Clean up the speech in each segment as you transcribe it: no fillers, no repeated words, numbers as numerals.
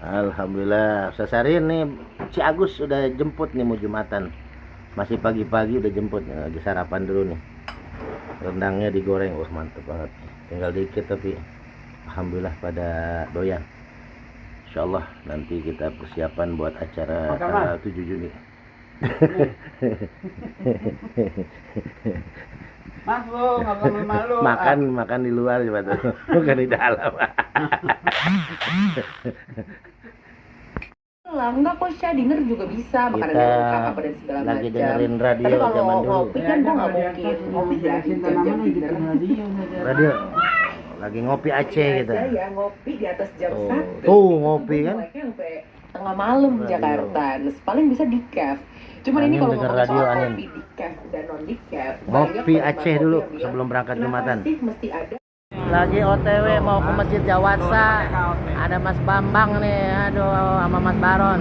Alhamdulillah. Ustaz Sarin nih si Agus udah jemput nih mau Jumatan. Masih pagi-pagi udah jemput, lagi sarapan dulu nih. Rendangnya digoreng, wah mantep banget. Tinggal dikit tapi alhamdulillah pada doyan. Insyaallah nanti kita persiapan buat acara tanggal 7 Juni. Mas lu nggak perlu malu. Makan di luar coba tuh, bukan di dalam. Enggak kok, Syah denger juga bisa makanan kakak apa dan segala macam. Lagi dengerin radio tapi kalau zaman dulu. ngopi kan gua nggak mungkin ngopi ya jam-jam Radio lagi ngopi Aceh gitu. Ya ngopi di atas jam 1. Tuh ngopi kan. Sampai tengah malam Jakarta. Nah, paling bisa di cafe. Cuman ini kalau denger ngomong radio soal angin. ngopi di cafe dan non di cafe. Ngopi Aceh dulu sebelum berangkat Jumatan. Mesti ada. Lagi OTW mau ke Masjid Jawatsa. Ada Mas Bambang nih, aduh, sama Mas Baron.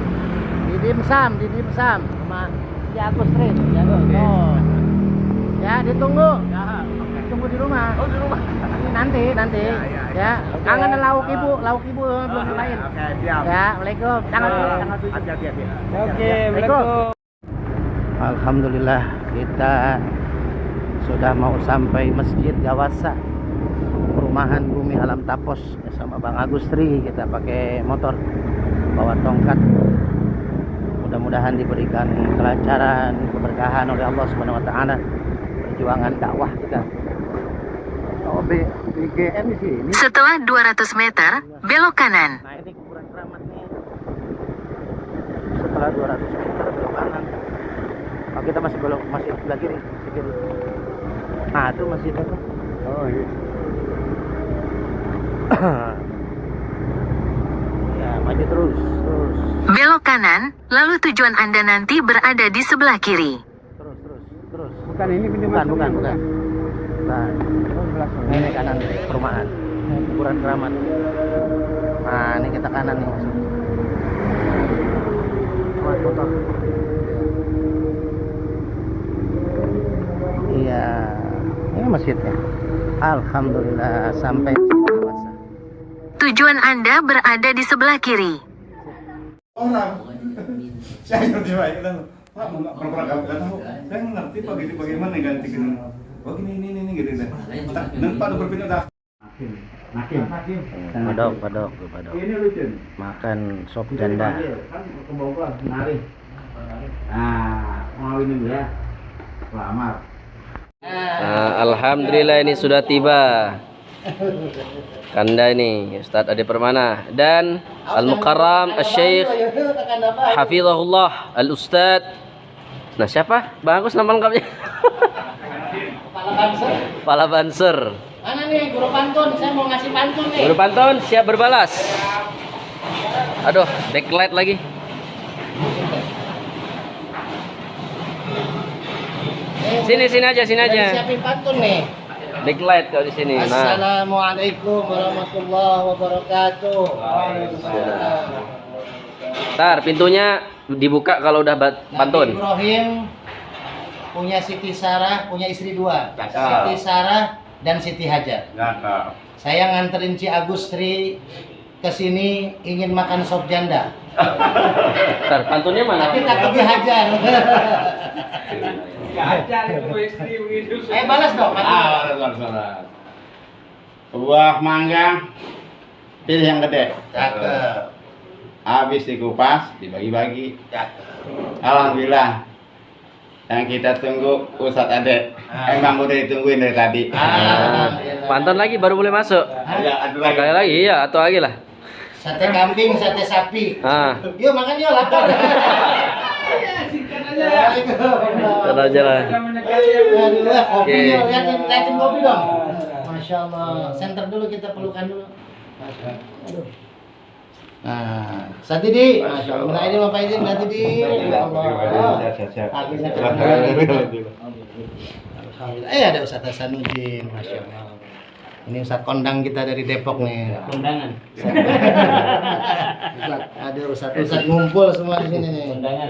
Di Dimsum sama si Agus Street. Ya, oh. Ya, ditunggu. Tunggu di rumah. Oh, di rumah. Nanti. Ya. Kangen lauk ibu belum cobain. Oke, siap. Ya, Waalaikum. Tanggal 7. Hati-hati. Oke, Waalaikum. Alhamdulillah kita sudah mau sampai Masjid Jawatsa. Perumahan Bumi Alam Tapos sama Bang Agustri. Kita pakai motor bawa tongkat. Mudah-mudahan diberikan kelancaran, keberkahan oleh Allah Subhanahu wa taala perjuangan dakwah kita. Oh, BGM di sini. Setelah 200 meter, belok kanan. Nah, ini kuburan keramat nih. Setelah 200 meter belok kanan. Oh, kita masih sebelah kiri, Nah, itu masih itu. Oh, iya. Ya, maju terus. Belok kanan, lalu tujuan Anda nanti berada di sebelah kiri. Terus. Bukan ini pintu Bukan. masuk. Nah, ini kanan perumahan kuburan keramat. Nah, ini kita kanan nih. Motor. Iya, ini masjidnya. Alhamdulillah sampai Masjid Jawatsa. Tujuan Anda berada di sebelah kiri. Orang saya ngerti baik kan Pak pernah nggak tahu saya ngerti Pak gitu bagaimana ganti gini oh ini gitu deh dan Pak udah berpindah dah Nakim Padok. Ini lucu. Makan sop janda. Kan ke Bogor, nari. Nah, mau ini dulu ya. Selamat. Alhamdulillah ini sudah tiba Kanda ini Ustadz Ade Permana dan Al-Mukarram Al-Syeikh Hafizahullah Al-Ustadz. Nah, siapa? Bagus nama lengkapnya. Kepala Banser. Mana nih guru pantun? Saya mau ngasih pantun nih. Guru pantun siap berbalas. Aduh, backlight lagi. Sini aja. Siapin pantun nih. Backlight kalau di sini. Nah. Assalamualaikum warahmatullahi wabarakatuh. Ntar pintunya dibuka kalau udah pantun. Nabi Ibrahim punya Siti Sarah, punya istri 2. Siti Sarah dan Siti Hajar. Saya nganterin Ci Agustri ke sini ingin makan sop janda. Ntar pantunnya mana? Tapi takut dihajar. Balas dong. buah mangga pilih yang gede Cakep. habis dikupas dibagi-bagi alhamdulillah yang kita tunggu Ustadz Ade emang udah ditungguin dari tadi. Pantun lagi baru boleh masuk. Sekali lagi iya atau lagi lah. Sate kambing, sate sapi. Yuk makan yuk lapar. Kita aja lah. Kopi yuk, liatin kopi dong. Masya Allah. Center dulu kita pelukan dulu. Aduh. Nah, Satidi, Masya Allah. Nah ini Bapak izin Satidi. Ya Allah. Akhirnya ketemu. Alhamdulillah. Ada Ustadz Hasanuddin, Masya Allah. Ini Ustadz kondang kita dari Depok nih. Kondangan. Ada Ustadz ngumpul semua di sini nih. Kondangan.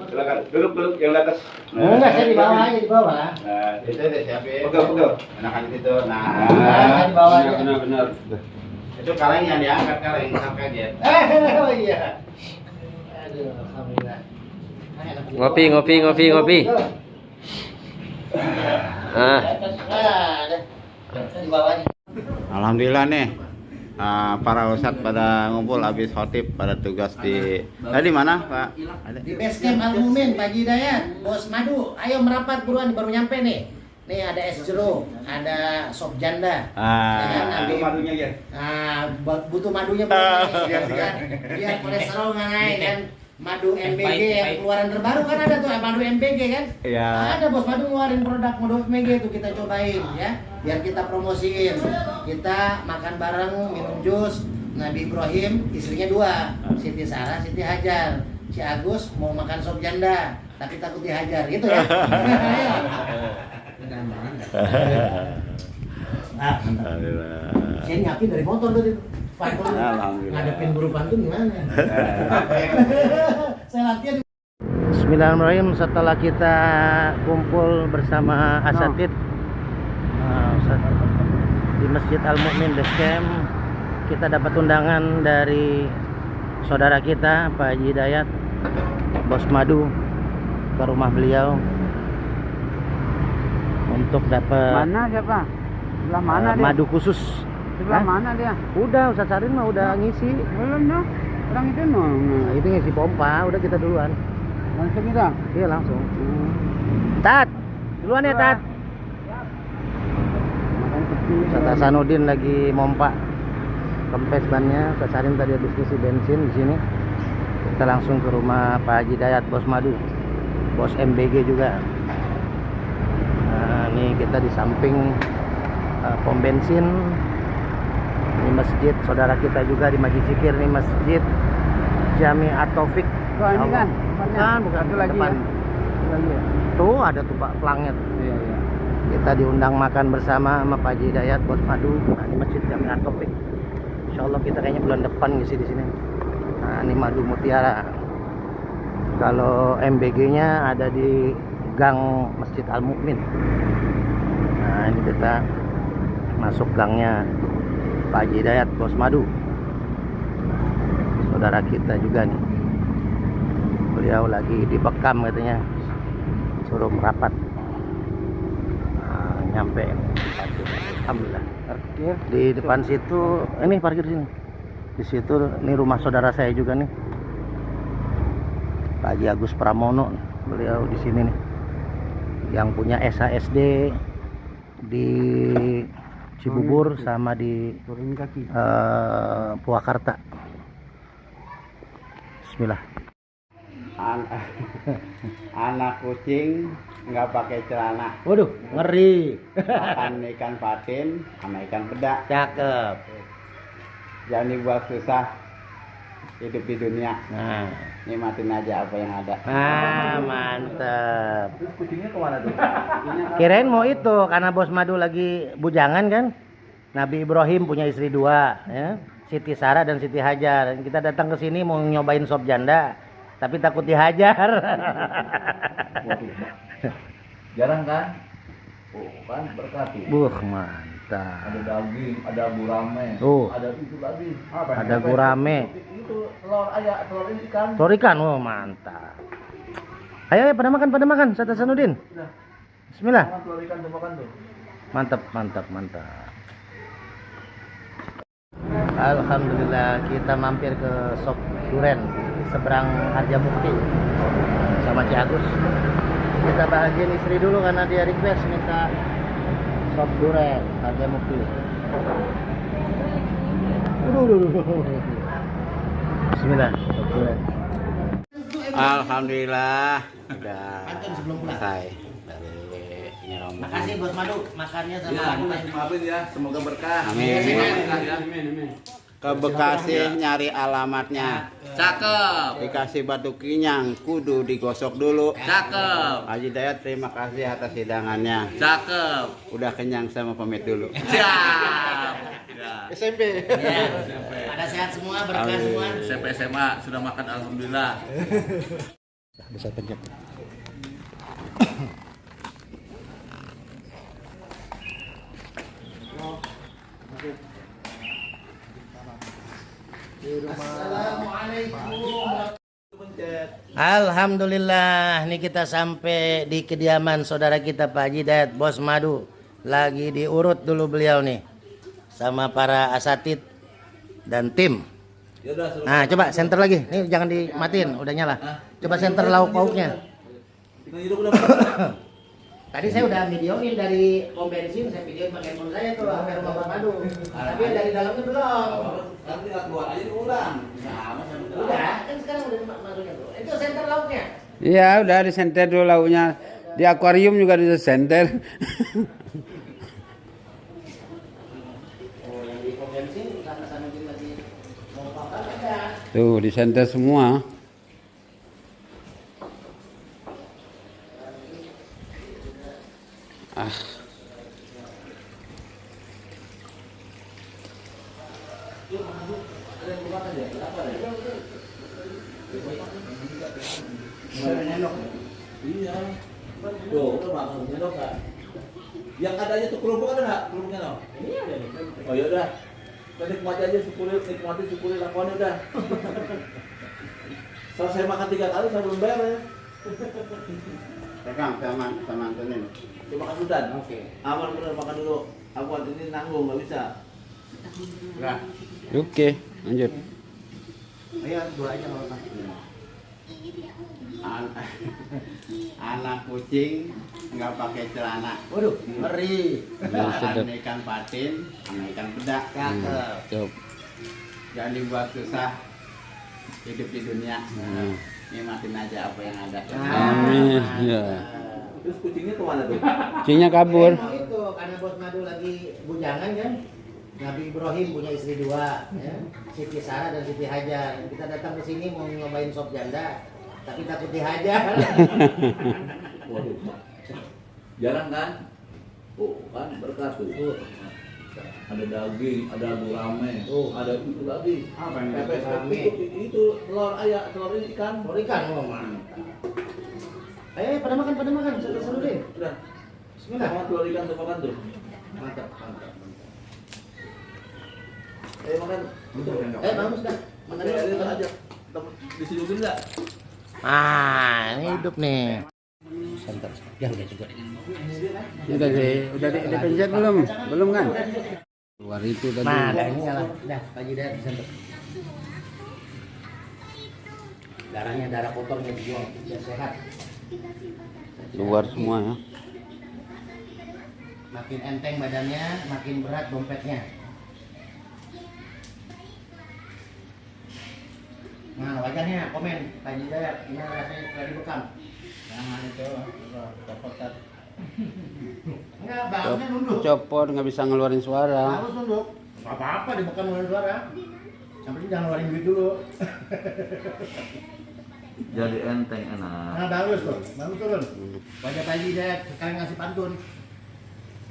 Silakan duduk yang di atas. Enggak, saya di bawah aja di bawah. Nah, itu deh siapin. Pegel. Enakan di situ. Nah, Nah, di bawah aja. benar. Itu kaleng yang diangkat kaleng, tak kaget. Oh iya. Aduh, alhamdulillah. Ngopi, ngopi, ngopi, ngopi. Ah, Ada. Di bawahnya. Alhamdulillah nih. Para ustadz pada ngumpul habis khotib pada tugas di mana Pak? Ada. Di base camp Al Mumin, Pak Hidayat, Bos Madu, ayo merapat buruan baru nyampe nih. Nih ada es jeruk, ada sop janda. Itu madunya ya. Butuh madunya biar kolesterol nggak naik kan. Madu MBG yang keluaran terbaru kan ada tuh madu MBG kan? Iya. Ada Bos Madu ngeluarin produk madu MBG tuh kita cobain ya, biar kita promosiin. Kita makan bareng, minum jus. Nabi Ibrahim istrinya 2, Siti Sarah, Siti Hajar. Si Agus mau makan sop janda, tapi takut dihajar gitu ya. Alhamdulillah. Saya nyiapin dari motor tadi. Pantun. Alhamdulillah. Ngadepin guru pantun gimana? Saya latihan. Bismillahirrahmanirrahim. Setelah kita kumpul bersama asatid di Masjid Al Mu'min Base Camp, kita dapat undangan dari saudara kita Pak Haji Hidayat, Bos Madu, ke rumah beliau untuk dapat Mana siapa? Sebelah mana dia? madu khusus. Sebelah Hah? mana dia? Udah Ustaz Sarin mah udah ngisi. Belum dong. Orang itu mau. Nah, itu ngisi pompa, udah kita duluan. Langsung kita. Iya langsung. Tat, duluan ya Tat. Ustaz Hasanuddin lagi mompa kempes bannya. Ustaz Sarin tadi habis ngisi bensin di sini. Kita langsung ke rumah Pak Haji Hidayat, Bos Madu, Bos MBG juga. Nah, ini kita di samping pom bensin. Ini masjid saudara kita juga di Masjid Zikir, nih Masjid Jami At-Taufik. Wah, ini kan? Bukan Satu lagi depan. ya? Satu lagi ya? Tuh ada tuh Pak pelangnya. Iya, iya. Kita diundang makan bersama sama Pak Haji Hidayat, Bos Madu. Nah, ini Masjid Jami At-Taufik. Insyaallah kita kayaknya bulan depan ngisi di sini. Nah, ini Madu Mutiara. Kalau MBG-nya ada di gang Masjid Al Mu'min. Nah, ini kita masuk gangnya Pak Haji Hidayat, Bos Madu, saudara kita juga nih. Beliau lagi dibekam katanya, suruh merapat. Nah, nyampe alhamdulillah. Parkir di depan situ. Ini parkir sini. Di situ ini rumah saudara saya juga nih, Pak Haji Agus Pramono. Beliau di sini nih, yang punya SHSD di Cibubur sama di Purwakarta. Bismillah. Anak kucing nggak pakai celana. Waduh, ngeri. Makan ikan patin sama ikan peda. Cakep. Jangan dibuat susah hidup di dunia. Nah, Nikmatin aja apa yang ada. mantap. Terus kucingnya kemana tuh? Kirain mau itu karena Bos Madu lagi bujangan kan. Nabi Ibrahim punya istri 2 ya. Siti Sarah dan Siti Hajar. Kita datang ke sini mau nyobain sop janda, tapi takut dihajar. Jarang kan? Oh kan berkat tuh. Mantap. Ada daging, ada gurame, ada itu lagi. Apa? Ada gurame. Itu telur ayam, telur ikan. Telur ikan, oh mantap. Ayo, pada makan, Ustaz Hasanuddin. Bismillah. Makan telur ikan tuh makan tuh. Mantap. Alhamdulillah kita mampir ke Sop Duren seberang Harjamukti sama Ci Agus. Kita bahagian istri dulu karena dia request minta Sop Duren Harjamukti. Bismillah, Sop Duren. Alhamdulillah udah Pantun sebelum pulang. selesai dari ini rombongan. Makasih Bos Madu, makannya sama Ya, makasih maafin ya. Semoga berkah. Amin. Ke Bekasi nyari alamatnya. cakep, Dikasih batu kinyang, kudu digosok dulu. cakep, Haji Hidayat terima kasih atas hidangannya. cakep. Udah kenyang sama pamit dulu. Siap. SMP. Ya. Pada sehat semua, berkah Amin. semua. SMP SMA sudah makan alhamdulillah. Bisa pencet. Alhamdulillah, ini kita sampai di kediaman saudara kita Pak Haji Dayat, Bos Madu. Lagi diurut dulu beliau nih sama para asatid dan tim. Nah, coba senter lagi. Nih jangan dimatiin, udah nyala. Coba senter lauk pauknya. Tadi saya udah videoin dari pom bensin, saya videoin pakai handphone saya tuh sampai rumah Pak Madu. Tapi yang dari dalamnya belum. Nanti nggak keluar aja diulang. Udah, kan sekarang udah masuknya tuh. Itu senter lauknya. Iya, udah disenter dulu lauknya. Di akuarium juga disenter. Oh, yang di pom bensin sana-sana lagi mau bakar ada. Tuh, disenter semua. Ah. Iya. Tuh, udah makan nyendok nggak? Yang ada aja tuh kerupuk ada nggak? Kerupuknya no? Iya. Oh ya udah. Nikmati aja syukuri lakuannya udah. Selesai makan 3 kali saya belum bayar ya. Pegang sama Antonin. Coba makan dulu Dan. Oke. Aman bener makan dulu. Aku ini nanggung nggak bisa. Enggak. Oke, lanjut. Ayo dua aja kalau pas. Anak kucing nggak pakai celana. Waduh, ngeri. Makan ikan patin sama ikan bedak. Cakep. Jangan dibuat susah hidup di dunia. Nikmatin aja apa yang ada. Amin. Ya. Terus kucingnya kemana tuh? Kucingnya kabur. Itu karena Bos Madu lagi bujangan kan. Nabi Ibrahim punya istri 2, ya. Siti Sarah dan Siti Hajar. Kita datang ke sini mau nyobain sop janda, tapi takut dihajar. Waduh. Jarang kan? Oh, kan berkat tuh. Ada daging, ada gurame, ada itu lagi. Apa yang pepes gurame? Itu telur ayam, telur ikan. Telur ikan, oh mantap. Ayo pada makan, seru deh. Udah. Bismillah. Sama telur ikan tuh makan tuh. Mantap. Ayo makan. Itu. Bagus dah. Makan Ayo dulu. aja. Disidupin enggak? Ini hidup nih. Santai. Ya udah juga. Udah dipencet belum? Belum kan? Keluar itu tadi. Nah, ini lah. Dah, pagi dah disantet. Darahnya darah kotornya dibuang biar sehat. Keluar semua ya. Makin enteng badannya, makin berat dompetnya. Nah, wajahnya komen Pak Haji Dayat, gimana rasanya setelah dibekam? Jangan itu, copotan. Enggak, bagusnya nunduk. Copot nggak bisa ngeluarin suara. Harus nunduk. Nggak apa-apa dibekam ngeluarin suara. Yang penting jangan ngeluarin duit dulu. Jadi enteng enak. Nah, bagus tuh. Bagus turun. Wajah Pak Haji Dayat sekalian ngasih pantun.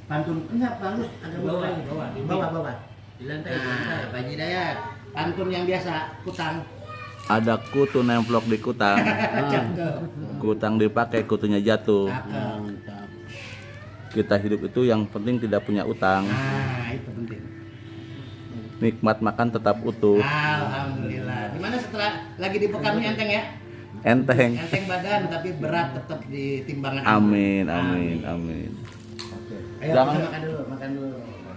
Pantun enggak bagus, ada bawah. Di lantai. Nah, Pak Haji Dayat. Pantun yang biasa, kutang. Ada kutu nemplok di kutang. Kutang dipakai, kutunya jatuh. Kita hidup itu yang penting tidak punya utang. Nah, itu penting. Nikmat makan tetap utuh. Alhamdulillah. Gimana setelah lagi di pekamnya enteng ya? Enteng. Enteng badan tapi berat tetap di timbangan. Amin. Ayo Jangan- makan dulu.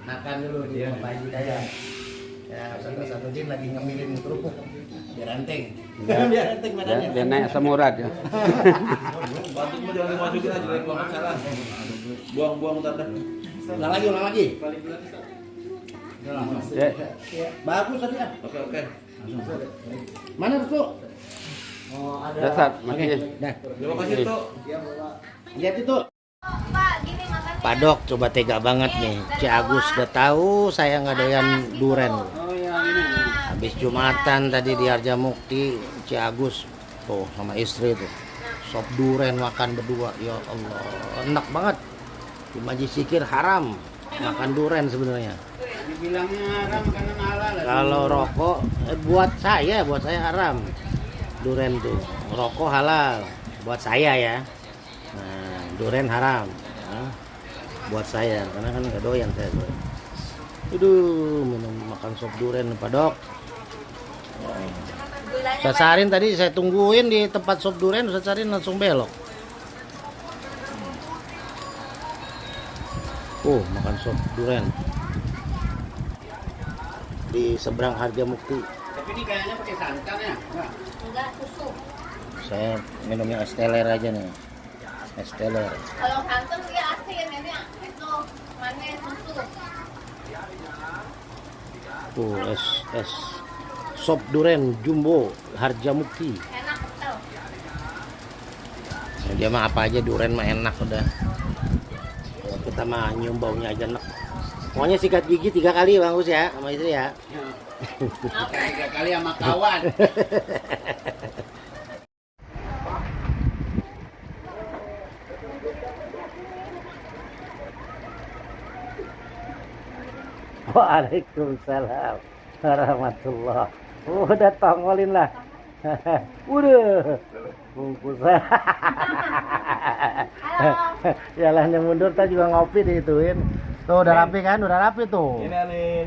Makan dulu di rumah Pak Haji Dayat. Ya, satu jin lagi ngemilin kerupuk. Biar enteng. Biar enteng badannya. Biar naik asam urat ya. Batukmu jangan dimasukin aja, buang salah. Buang tanda. Ulang lagi. Ya. Bagus tadi ya. Oke. Mana tuh? Oh, ada. Dasar, Oke, makasih. dah. Terima kasih tuh. Lihat itu. Pak Dok, coba tega banget nih. Ci Agus udah tahu saya nggak doyan duren. Habis Jumatan tadi di Harjamukti, Ci Agus tuh sama istri tuh. Sop duren makan berdua. Ya Allah, enak banget. Di Majlis Zikir haram makan duren sebenarnya. Dibilangnya haram makanan halal. Kalau rokok buat saya haram. Duren tuh. Rokok halal buat saya ya. Nah, duren haram. Nah, buat saya karena kan nggak doyan saya. Aduh, minum makan sop duren Pak Dok. Ustaz Sarin tadi saya tungguin di tempat sop durian, Ustaz Sarin langsung belok. Makan sop durian di seberang Harjamukti. Tapi ini kayaknya pakai santan ya? Enggak, susu. Saya minumnya es teler aja nih. Es teler. Kalau santan dia asin, ini itu manis susu. Es sop durian jumbo Harjamukti. Enak betul. Dia mah apa aja durian mah enak udah. Kalau kita mah nyium baunya aja enak. Pokoknya sikat gigi 3 kali Bang Gus ya sama istri ya. 3 kali sama kawan. Waalaikumsalam warahmatullah. Udah tongolin lah. Udah bungkusan. Jalannya mundur tadi juga ngopi diituin. Tuh udah rapi kan? Udah rapi tuh. Ini Alin.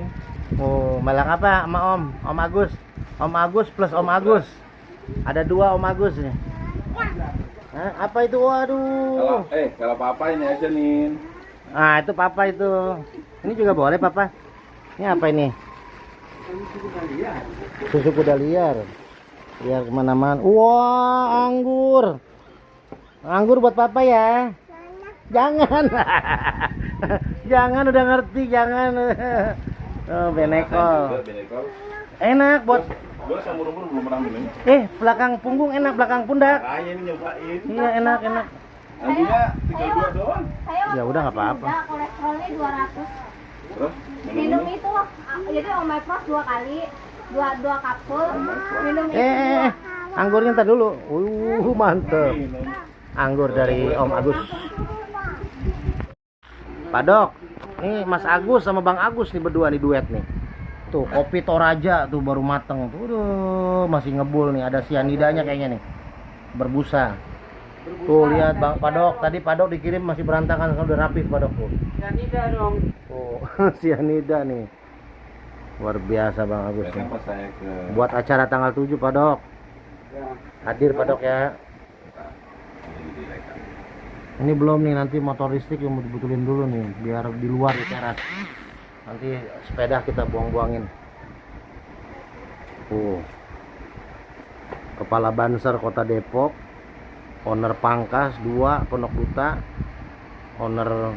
Malang apa sama Om? Om Agus. Om Agus plus Om Agus. Ada 2 Om Agus nih. Hah, apa itu? Waduh. Kalau papa ini aja nih. Ah, itu papa itu. Ini juga boleh papa. Ini apa ini? Susu kuda liar. Biar kemana-mana. Wah, anggur. Anggur buat papa ya. Jangan. Jangan, udah ngerti, jangan. Oh, benekol. Enak buat. Gua sama umur belum pernah minum. Belakang punggung enak, belakang pundak. Kayaknya ini nyobain. Iya, enak. Harganya 32 doang. Ya udah nggak apa-apa. Kolesterolnya 200. Terus Minum itu, jadi Omepros 2 kali, 2 kapsul. Minum itu Anggurnya ntar dulu. Mantep. Anggur dari Om Agus. Pak Dok, nih Mas Agus sama Bang Agus nih berdua nih duet nih. Tuh kopi Toraja tuh baru mateng. Tuh masih ngebul nih, ada sianidanya kayaknya nih. Berbusa. Tuh lihat Bang Pak Dok, tadi Pak Dok dikirim masih berantakan, udah rapi Pak Dok tuh. Sianida dong. Oh, sianida nih. Luar biasa Bang Agus nih. Buat acara tanggal 7 Pak Dok. Hadir Pak Dok ya. Ini belum nih, nanti motor listrik yang mau dibetulin dulu nih biar di luar di teras. Nanti sepeda kita buang-buangin. Kepala Banser Kota Depok, owner Pangkas 2 Pondok Duta, owner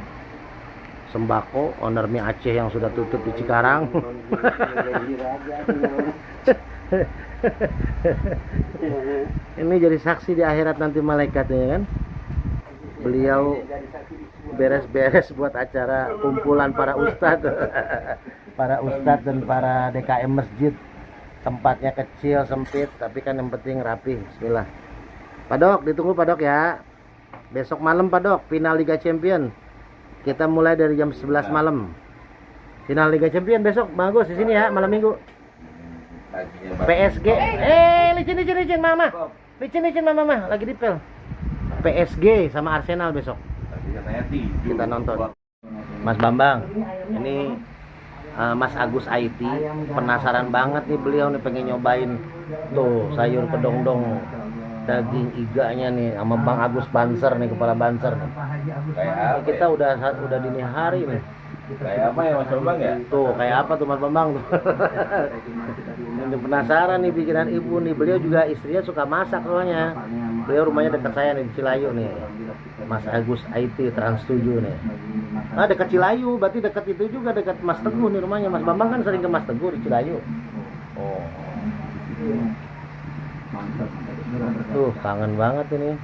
Sembako, owner mie Aceh yang sudah tutup di Cikarang. Ini jadi saksi di akhirat nanti malaikatnya kan. Beliau beres-beres buat acara kumpulan para ustadz. Para ustadz dan para DKM masjid. Tempatnya kecil, sempit, tapi kan yang penting rapi. Bismillah. Pak Dok, ditunggu Pak Dok ya. Besok malam Pak Dok, final Liga Champion. Kita mulai dari jam 11 malam. Final Liga Champion besok, bagus di sini ya, malam Minggu. PSG. Licin Mama. Licin Mama, lagi dipel. PSG sama Arsenal besok. Kita nonton. Mas Bambang, ini Mas Agus IT penasaran banget nih, beliau nih pengen nyobain tuh sayur kedongdong daging iganya nih sama Bang Agus Banser nih, kepala Banser nih. Kayak kita udah dini hari nih. Kayak apa ya Mas Bambang ya? Tuh kayak apa tuh Mas Bambang tuh. Ini penasaran nih pikiran ibu nih. Beliau juga istrinya suka masak soalnya. Beliau rumahnya dekat saya nih di Cilayu nih. Mas Agus IT Trans 7 nih. Nah dekat Cilayu, berarti dekat itu juga, dekat Mas Teguh nih rumahnya. Mas Bambang kan sering ke Mas Teguh di Cilayu. Oh. Tuh kangen banget ini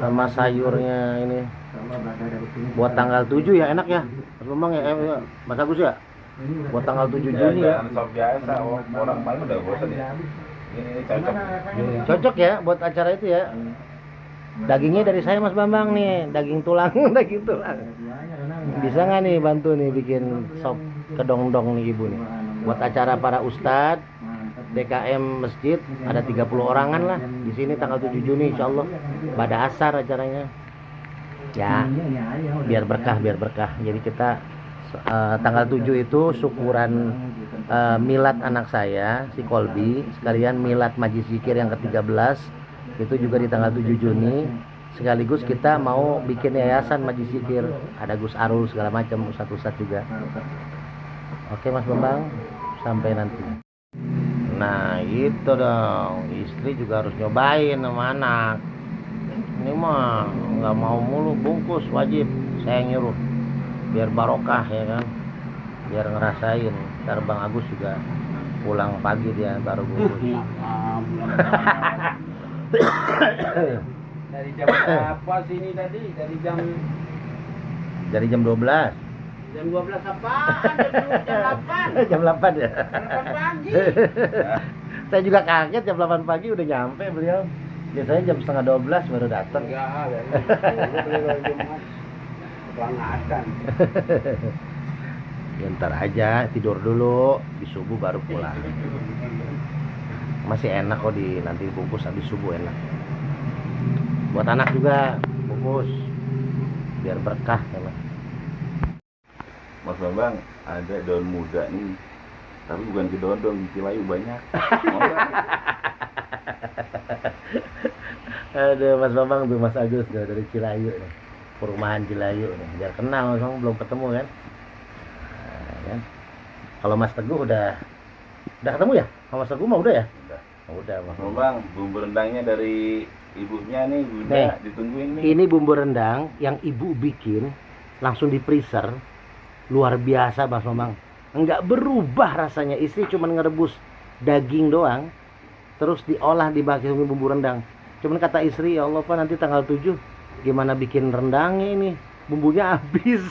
sama sayurnya ini. Buat tanggal 7 ya enak ya Mas Bambang ya, Mas Agus ya. Buat tanggal 7 Juni ya. Sop biasa, orang paling udah bosan ya. Ini cocok. Cocok ya buat acara itu ya. Dagingnya dari saya Mas Bambang nih, daging tulang, daging tulang. Bisa nggak nih bantu nih bikin sop kedongdong nih ibu nih. Buat acara para ustadz DKM masjid ada 30 orangan lah di sini tanggal 7 Juni insyaallah. Pada asar acaranya. Ya, biar berkah. Jadi kita tanggal 7 itu syukuran milad anak saya si Kolbi, sekalian milad Majlis Zikir yang ke-13 itu juga di tanggal 7 Juni. Sekaligus kita mau bikin yayasan Majlis Zikir, ada Gus Arul segala macam, ustadz-ustadz juga. Oke Mas Bambang, sampai nanti. Nah itu dong, istri juga harus nyobain sama anak. Ini mah nggak mau mulu, bungkus wajib, saya yang nyuruh biar barokah ya kan, biar ngerasain. Ntar Bang Agus juga pulang pagi dia baru bungkus. Dari jam berapa sini tadi? Dari jam 12. Jam 12 apaan? Jam 8. Jam 8 ya. 8 pagi. Saya juga kaget jam 8 pagi udah nyampe beliau. Biasanya jam setengah 12 baru datang. Enggak, beli Jumat. Pelangatan. Ya, ntar aja tidur dulu, di subuh baru pulang. Masih enak kok nanti bungkus habis subuh enak. Buat anak juga bungkus biar berkah ya. Mas Bambang, ada daun muda nih, tapi bukan kedondong, di Cilayu banyak. Aduh Mas Bambang tuh Mas Agus tuh, dari Cilayu nih, perumahan Cilayu nih, biar kenal Mas Bambang, belum ketemu kan. Nah, kan? Kalau Mas Teguh udah ketemu ya? Sama Mas Teguh mah udah ya? Udah Mas Bambang, bumbu rendangnya dari ibunya nih, Bunda, ditungguin nih. Ini bumbu rendang yang ibu bikin langsung di freezer, luar biasa Mas Bambang. Enggak berubah rasanya, istri cuman ngerebus daging doang, terus diolah dipakai bumbu rendang. Cuman kata istri, ya Allah Pak, nanti tanggal 7 gimana bikin rendangnya ini, bumbunya habis.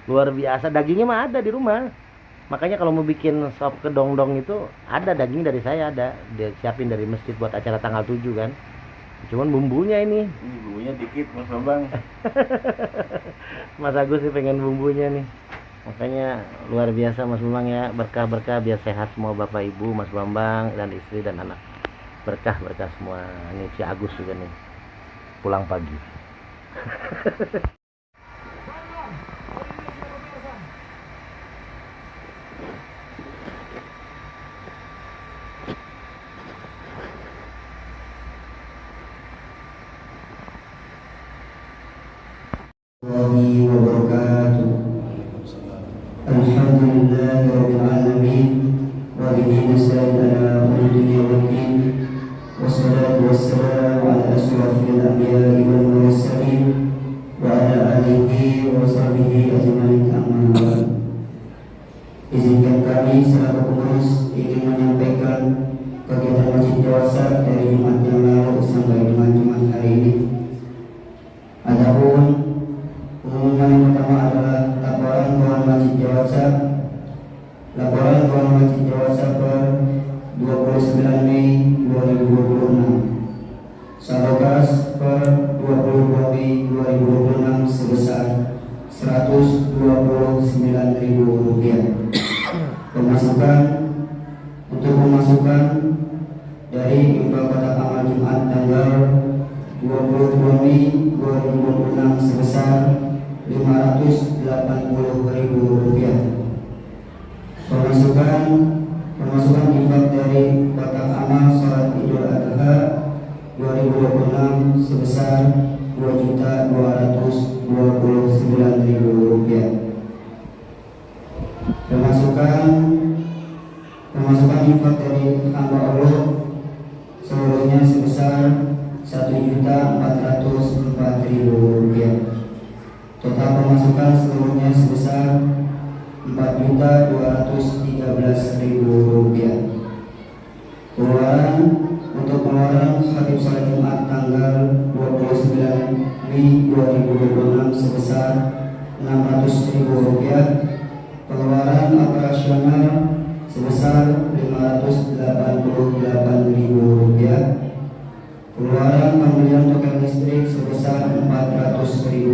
Luar biasa, dagingnya mah ada di rumah. Makanya kalau mau bikin sop kedongdong itu ada daging dari saya, ada dia siapin dari masjid buat acara tanggal 7 kan. Cuman bumbunya ini. Ini bumbunya dikit Mas Bambang. Mas Agus sih pengen bumbunya nih. Makanya luar biasa Mas Bambang ya, berkah-berkah biar sehat semua Bapak Ibu, Mas Bambang dan istri dan anak. Berkah-berkah semua. Ini si Agus juga nih. Pulang pagi. wabarakatuh. Alhamdulillahi rabbil alamin wa bihi nasta'in ala umuri dunya waddin. Wassalatu wassalamu ala asyrafil anbiya'i wal mursalin wa ala alihi wa sahbihi ajma'in, amma ba'd. Izinkan kami selaku pengurus ingin menyampaikan kegiatan Masjid Jawasa dari Jumat yang lalu sampai dengan Jumat hari ini. Adapun pengumuman yang pertama adalah laporan Keuangan Masjid Jawasa. Laporan Keuangan Masjid Jawasa per 29 Mei 2026. Saldo kas per 22 Mei 2026 sebesar Rp129.000. Pemasukan dari infak kotak amal Jumat tanggal 22 Mei 2026 sebesar Rp580.000. Pemasukan infak dari kotak amal salat Idul Adha 2026 sebesar Rp2.229.000. Pemasukan infak dari hamba Allah seluruhnya sebesar Rp1.404.000. Total pemasukan seluruhnya sebesar Rp4.213.000. Pengeluaran Khatib Salat Jumat tanggal 29 Mei 2026 sebesar Rp600.000. Pengeluaran operasional sebesar Rp588.000. Pengeluaran pembelian token listrik sebesar Rp400.000.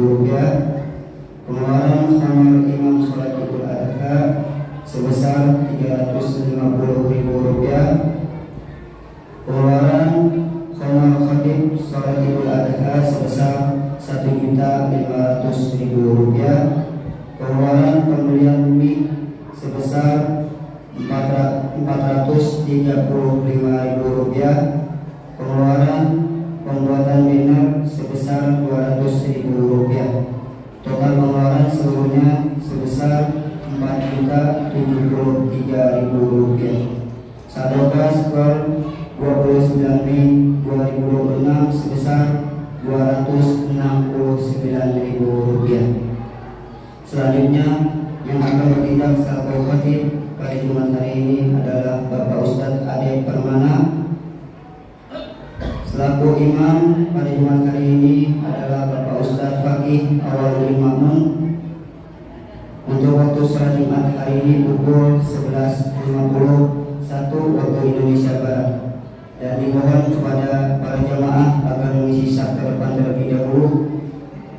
Pengeluaran kamar imam sholat Idul Adha sebesar Rp350.000. Pengeluaran kamar khatib sholat Idul Adha sebesar Rp1.500.000. Pengeluaran sebesar Rp435.000. Pengeluaran pembuatan banner sebesar Rp200.000. Total pengeluaran seluruhnya sebesar Rp4.073.000. Saldo kas per 29 Mei 2026 sebesar Rp269.000. Selanjutnya yang akan bertindak selaku khatib pada Jumat hari ini adalah Bapak Ustadz Ade Permana. Selaku imam pada Jumat hari ini adalah Bapak Ustadz Fakih Awaludin Makmun. Untuk waktu sholat Jumat hari ini pukul 11.51 waktu Indonesia Barat. Dan dimohon kepada para jamaah agar mengisi saf terdepan terlebih dahulu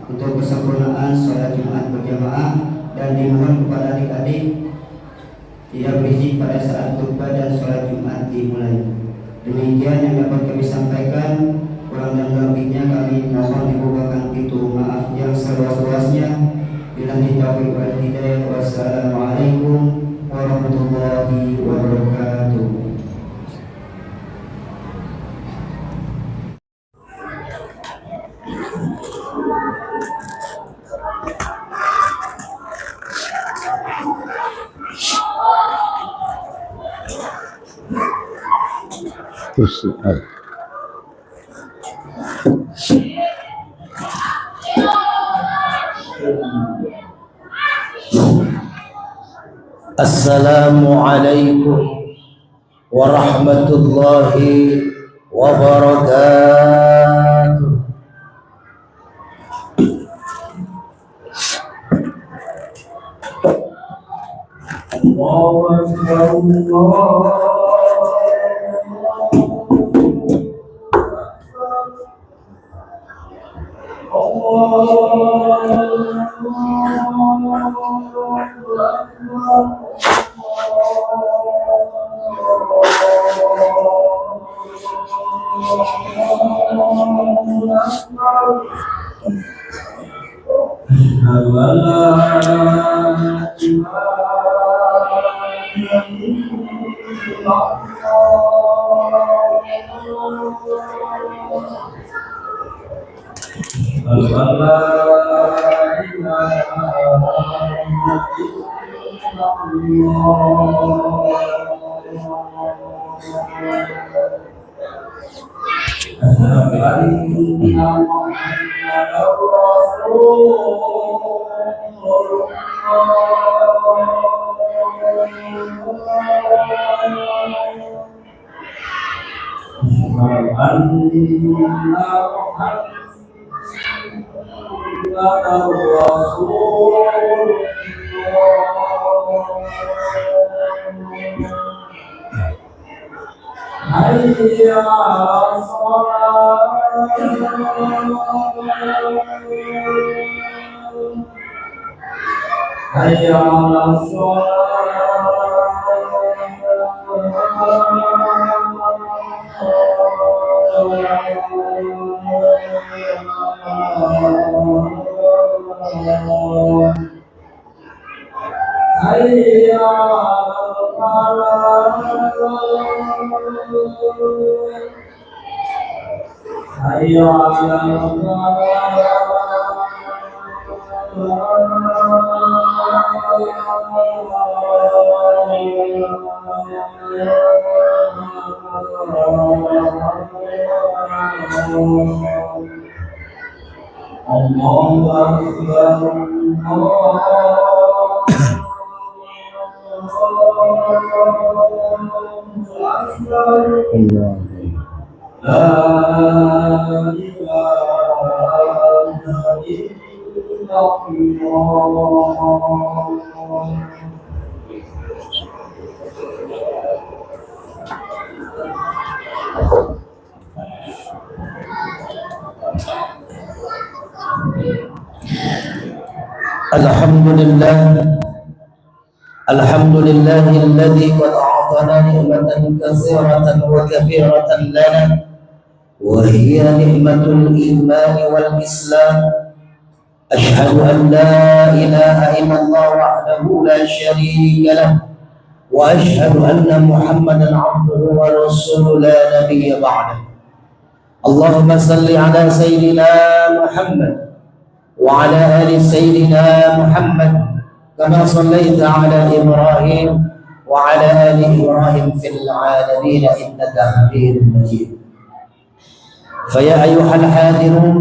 untuk kesempurnaan sholat Jumat berjamaah, dan dimohon kepada adik-adik tidak berisik pada saat khutbah dan sholat Jumat dimulai. Demikian yang dapat kami sampaikan, kurang dan lebihnya kami mohon dibukakan pintu maaf yang seluas-luasnya. Billahi taufiq wal hidayah. Wassalamualaikum warahmatullahi wabarakatuh. Assalamualaikum warahmatullahi wabarakatuh. Allahu Akbar, Alhamdulillahilladzi qad a'tana ni'matan katsiratan wa katsiratan lana wa hiya ni'matul iman wal islam أشهد أن لا إله إلا الله وحده لا شريك له وأشهد أن محمدا عبده ورسوله لا نبي بعده اللهم صل على سيدنا محمد وعلى آل سيدنا محمد كما صليت على إبراهيم وعلى آل إبراهيم في العالمين إنك حميد مجيد فيا أيها الحاضرون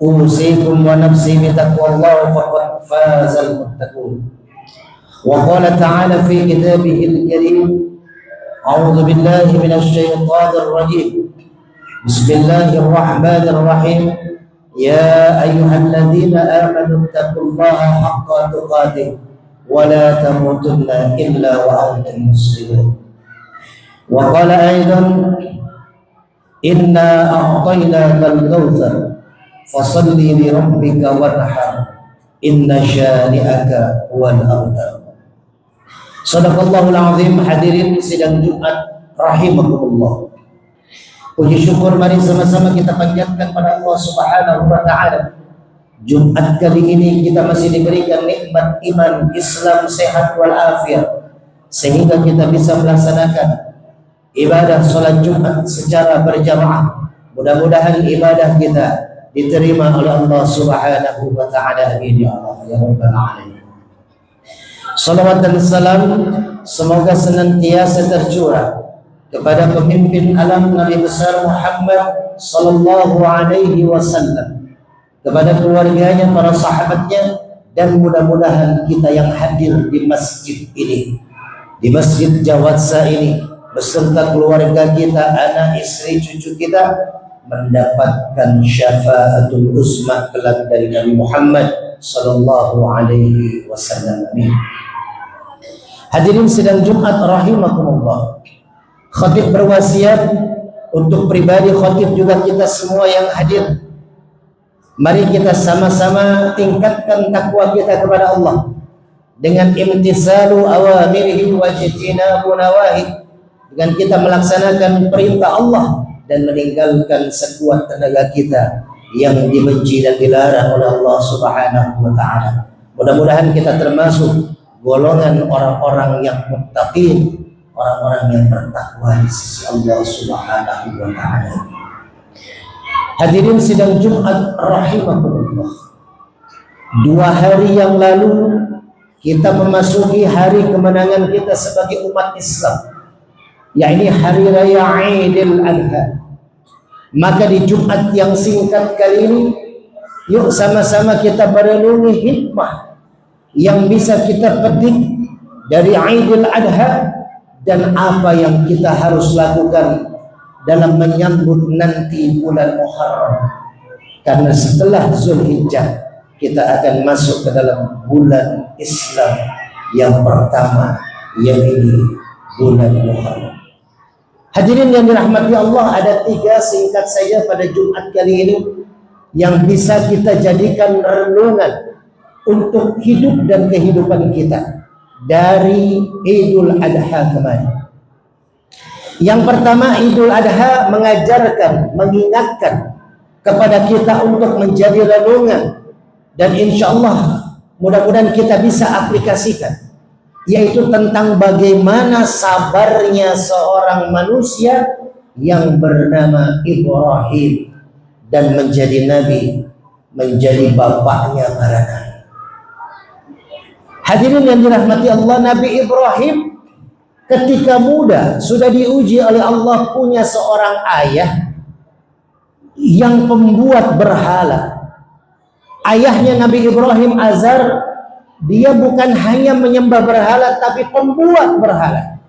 أوصيكم ونفسي بتقوى الله فقد فاز المتقون وقال تعالى في كتابه الكريم أعوذ بالله من الشيطان الرجيم بسم الله الرحمن الرحيم يا أيها الذين آمنوا اتقوا الله حق تقاته ولا تموتن إلا وأنتم مسلمون وقال أيضا إنا أعطيناك الكوثر فصل لربك وانحر إن شانئك هو الأبتر Sadaqallahul azim. Hadirin sidang Jumat rahimakumullah. Puji syukur mari sama-sama kita panjatkan pada Allah Subhanahu wa taala. Jumat kali ini kita masih diberikan nikmat iman, Islam, sehat wal afiat sehingga kita bisa melaksanakan ibadah salat Jumat secara berjamaah. Mudah-mudahan ibadah kita diterima oleh Allah Subhanahu wa taala. Amin ya Allah ya rabbal alamin. Salawat dan salam semoga senantiasa tercurah kepada pemimpin alam Nabi besar Muhammad sallallahu alaihi wasallam, kepada keluarganya, para sahabatnya, dan mudah-mudahan kita yang hadir di masjid ini, di Masjid Jawatsa ini, beserta keluarga kita, anak, istri, cucu kita, mendapatkan syafaatul uzma kelak dari Nabi Muhammad sallallahu alaihi wasallam. Amin. Hadirin sidang Jumat rahimakumullah. Khatib berwasiat untuk pribadi khatib juga kita semua yang hadir. Mari kita sama-sama tingkatkan takwa kita kepada Allah dengan imtisalu awamirihi wa jitinabu nawahi, dengan kita melaksanakan perintah Allah dan meninggalkan sekuat tenaga kita yang dibenci dan dilarang oleh Allah Subhanahu wa taala. Mudah-mudahan kita termasuk golongan orang-orang yang muttaqin, orang-orang yang bertakwa di sisi Allah Subhanahu wa taala. Hadirin sidang Jumat rahimakumullah. 2 hari yang lalu kita memasuki hari kemenangan kita sebagai umat Islam, yakni hari raya Idul Adha. Maka di Jumat yang singkat kali ini, yuk sama-sama kita merenungi hikmah yang bisa kita petik dari Idul Adha dan apa yang kita harus lakukan dalam menyambut nanti bulan Muharram. Karena setelah Zulhijjah kita akan masuk ke dalam bulan Islam yang pertama, yaitu bulan Muharram. Hadirin yang dirahmati Allah, ada 3 singkat saja pada Jumat kali ini yang bisa kita jadikan renungan untuk hidup dan kehidupan kita dari Idul Adha kemarin. Yang pertama, Idul Adha mengajarkan, mengingatkan kepada kita untuk menjadi renungan, dan insya Allah mudah-mudahan kita bisa aplikasikan, yaitu tentang bagaimana sabarnya seorang manusia yang bernama Ibrahim dan menjadi nabi, menjadi bapaknya para nabi. Hadirin yang dirahmati Allah, Nabi Ibrahim ketika muda sudah diuji oleh Allah punya seorang ayah yang pembuat berhala. Ayahnya Nabi Ibrahim Azar, dia bukan hanya menyembah berhala tapi pembuat berhala.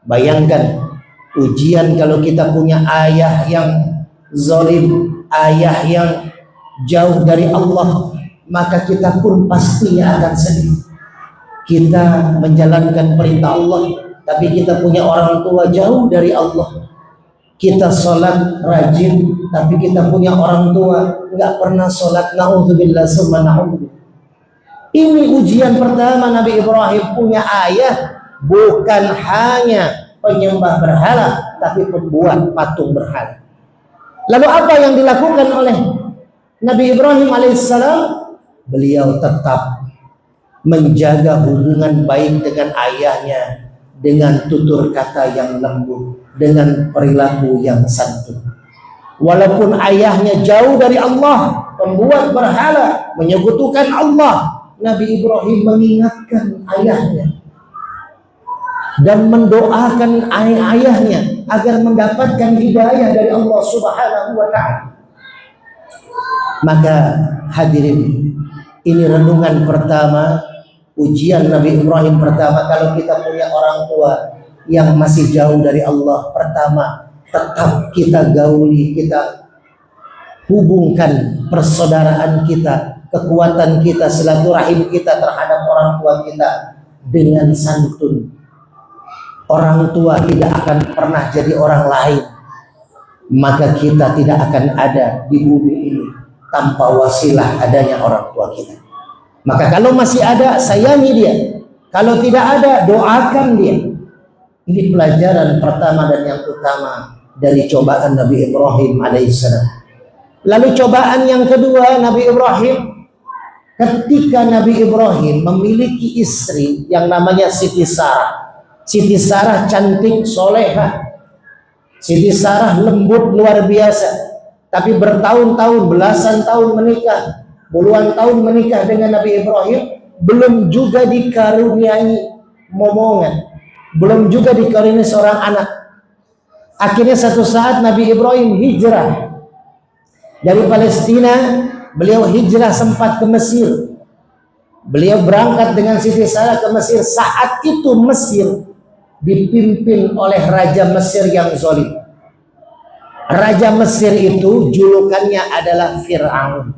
Bayangkan ujian kalau kita punya ayah yang zalim, ayah yang jauh dari Allah, maka kita pun pastinya akan sedih. Kita menjalankan perintah Allah, tapi kita punya orang tua jauh dari Allah. Kita sholat rajin, tapi kita punya orang tua nggak pernah sholat. Na'udzubillah summa na'udzubillah. Ini ujian pertama Nabi Ibrahim punya ayah bukan hanya penyembah berhala, tapi pembuat patung berhala. Lalu apa yang dilakukan oleh Nabi Ibrahim alaihissalam, beliau tetap menjaga hubungan baik dengan ayahnya dengan tutur kata yang lembut, dengan perilaku yang santun. Walaupun ayahnya jauh dari Allah, pembuat berhala, menyekutukan Allah, Nabi Ibrahim mengingatkan ayahnya dan mendoakan ayahnya agar mendapatkan hidayah dari Allah Subhanahu wa ta'ala. Maka hadirin, ini renungan pertama, ujian Nabi Ibrahim pertama. Kalau kita punya orang tua yang masih jauh dari Allah, pertama tetap kita gauli, kita hubungkan persaudaraan kita, kekuatan kita, silaturahim kita terhadap orang tua kita dengan santun. Orang tua tidak akan pernah jadi orang lain, maka kita tidak akan ada di bumi ini tanpa wasilah adanya orang tua kita. Maka kalau masih ada, sayangi dia. Kalau tidak ada, doakan dia. Ini pelajaran pertama dan yang utama dari cobaan Nabi Ibrahim alaihissalam. Lalu cobaan yang kedua Nabi Ibrahim, ketika Nabi Ibrahim memiliki istri yang namanya Siti Sarah. Siti Sarah cantik, soleha. Siti Sarah lembut luar biasa. Tapi bertahun-tahun, belasan tahun menikah, puluhan tahun menikah dengan Nabi Ibrahim, belum juga dikaruniai momongan, belum juga dikaruniai seorang anak. Akhirnya satu saat Nabi Ibrahim hijrah dari Palestina, beliau hijrah sempat ke Mesir. Beliau berangkat dengan Siti Sarah ke Mesir. Saat itu Mesir dipimpin oleh Raja Mesir yang zalim. Raja Mesir itu julukannya adalah Fir'aun.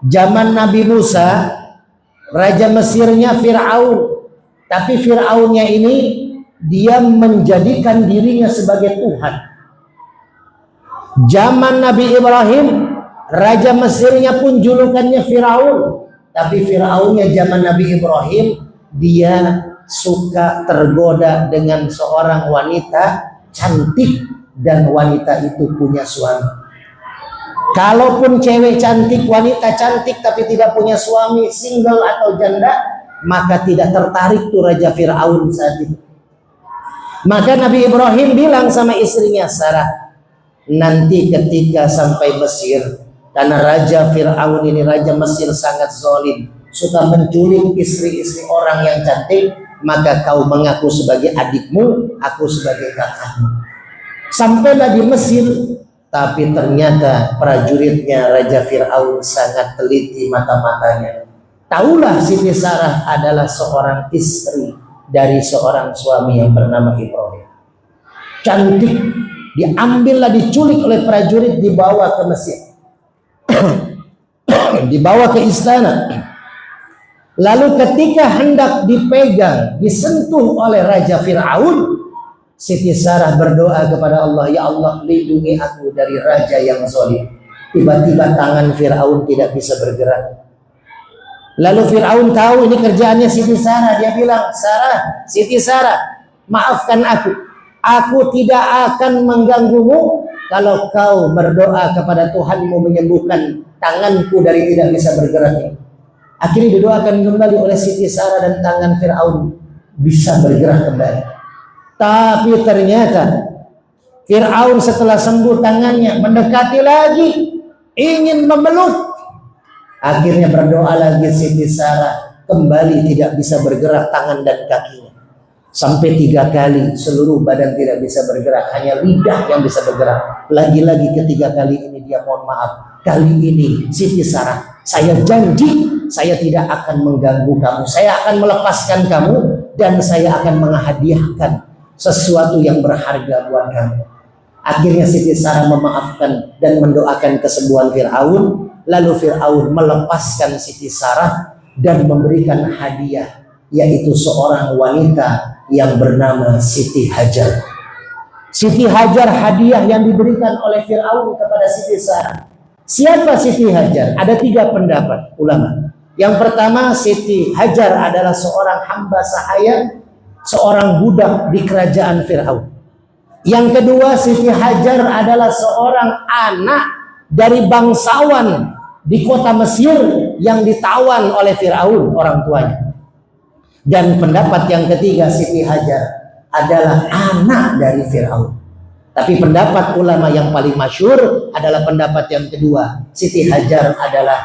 Zaman Nabi Musa, Raja Mesirnya Fir'aun. Tapi Fir'aunnya ini, dia menjadikan dirinya sebagai Tuhan. Zaman Nabi Ibrahim, Raja Mesirnya pun julukannya Fir'aun. Tapi Fir'aunnya zaman Nabi Ibrahim, dia suka tergoda dengan seorang wanita cantik, dan wanita itu punya suami. Kalaupun cewek cantik, wanita cantik tapi tidak punya suami, single atau janda, maka tidak tertarik tuh Raja Fir'aun saat itu. Maka Nabi Ibrahim bilang sama istrinya Sarah, nanti ketika sampai Mesir, karena Raja Fir'aun ini, Raja Mesir sangat zalim, suka menculik istri-istri orang yang cantik, maka kau mengaku sebagai adikmu, aku sebagai kakakmu. Sampailah di Mesir, tapi ternyata prajuritnya Raja Fir'aun sangat teliti mata-matanya. Taulah Siti Sarah adalah seorang istri dari seorang suami yang bernama Ibrahim. Cantik, diambillah, diculik oleh prajurit, dibawa ke Mesir. Dibawa ke istana. Lalu ketika hendak dipegang, disentuh oleh Raja Fir'aun, Siti Sarah berdoa kepada Allah, ya Allah, lindungi aku dari raja yang zalim. Tiba-tiba tangan Fir'aun tidak bisa bergerak. Lalu Fir'aun tahu ini kerjaannya Siti Sarah. Dia bilang, Sarah, Siti Sarah, maafkan aku. Aku tidak akan mengganggumu kalau kau berdoa kepada Tuhanmu menyembuhkan tanganku dari tidak bisa bergeraknya. Akhirnya didoakan kembali oleh Siti Sarah dan tangan Fir'aun bisa bergerak kembali. Tapi ternyata Fir'aun setelah sembuh tangannya mendekati lagi, ingin memeluk. Akhirnya berdoa lagi Siti Sarah, kembali tidak bisa bergerak tangan dan kakinya. Sampai 3 kali seluruh badan tidak bisa bergerak, hanya lidah yang bisa bergerak. Lagi-lagi ketiga kali ini dia mohon maaf. Kali ini Siti Sarah, saya janji saya tidak akan mengganggu kamu. Saya akan melepaskan kamu dan saya akan menghadiahkan sesuatu yang berharga buat kamu. Akhirnya Siti Sarah memaafkan dan mendoakan kesembuhan Fir'aun. Lalu Fir'aun melepaskan Siti Sarah dan memberikan hadiah, yaitu seorang wanita yang bernama Siti Hajar. Siti Hajar hadiah yang diberikan oleh Fir'aun kepada Siti Sarah. Siapa Siti Hajar? Ada 3 pendapat ulama. Yang pertama, Siti Hajar adalah seorang hamba sahaya, seorang budak di kerajaan Fir'aun. Yang kedua, Siti Hajar adalah seorang anak dari bangsawan di kota Mesir yang ditawan oleh Firaun orang tuanya. Dan pendapat yang ketiga, Siti Hajar adalah anak dari Firaun. Tapi pendapat ulama yang paling masyhur adalah pendapat yang kedua, Siti Hajar adalah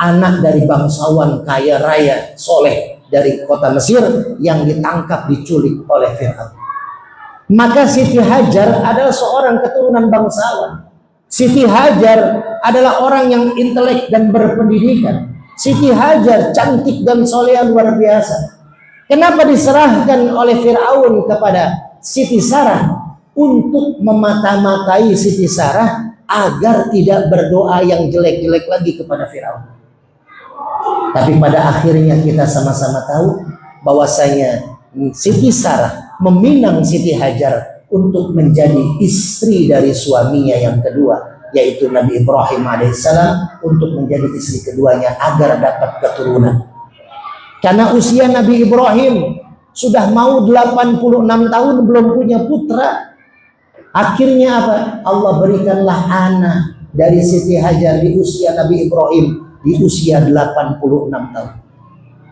anak dari bangsawan kaya raya soleh dari kota Mesir yang ditangkap diculik oleh Firaun. Maka Siti Hajar adalah seorang keturunan bangsawan. Siti Hajar adalah orang yang intelek dan berpendidikan. Siti Hajar cantik dan soleh luar biasa. Kenapa diserahkan oleh Firaun kepada Siti Sarah untuk memata-matai Siti Sarah agar tidak berdoa yang jelek-jelek lagi kepada Firaun? Tapi pada akhirnya kita sama-sama tahu bahwasanya Siti Sarah meminang Siti Hajar untuk menjadi istri dari suaminya yang kedua, yaitu Nabi Ibrahim alaihissalam, untuk menjadi istri keduanya agar dapat keturunan. Karena usia Nabi Ibrahim sudah mau 86 tahun belum punya putra. Akhirnya apa? Allah berikanlah anak dari Siti Hajar di usia Nabi Ibrahim di usia 86 tahun.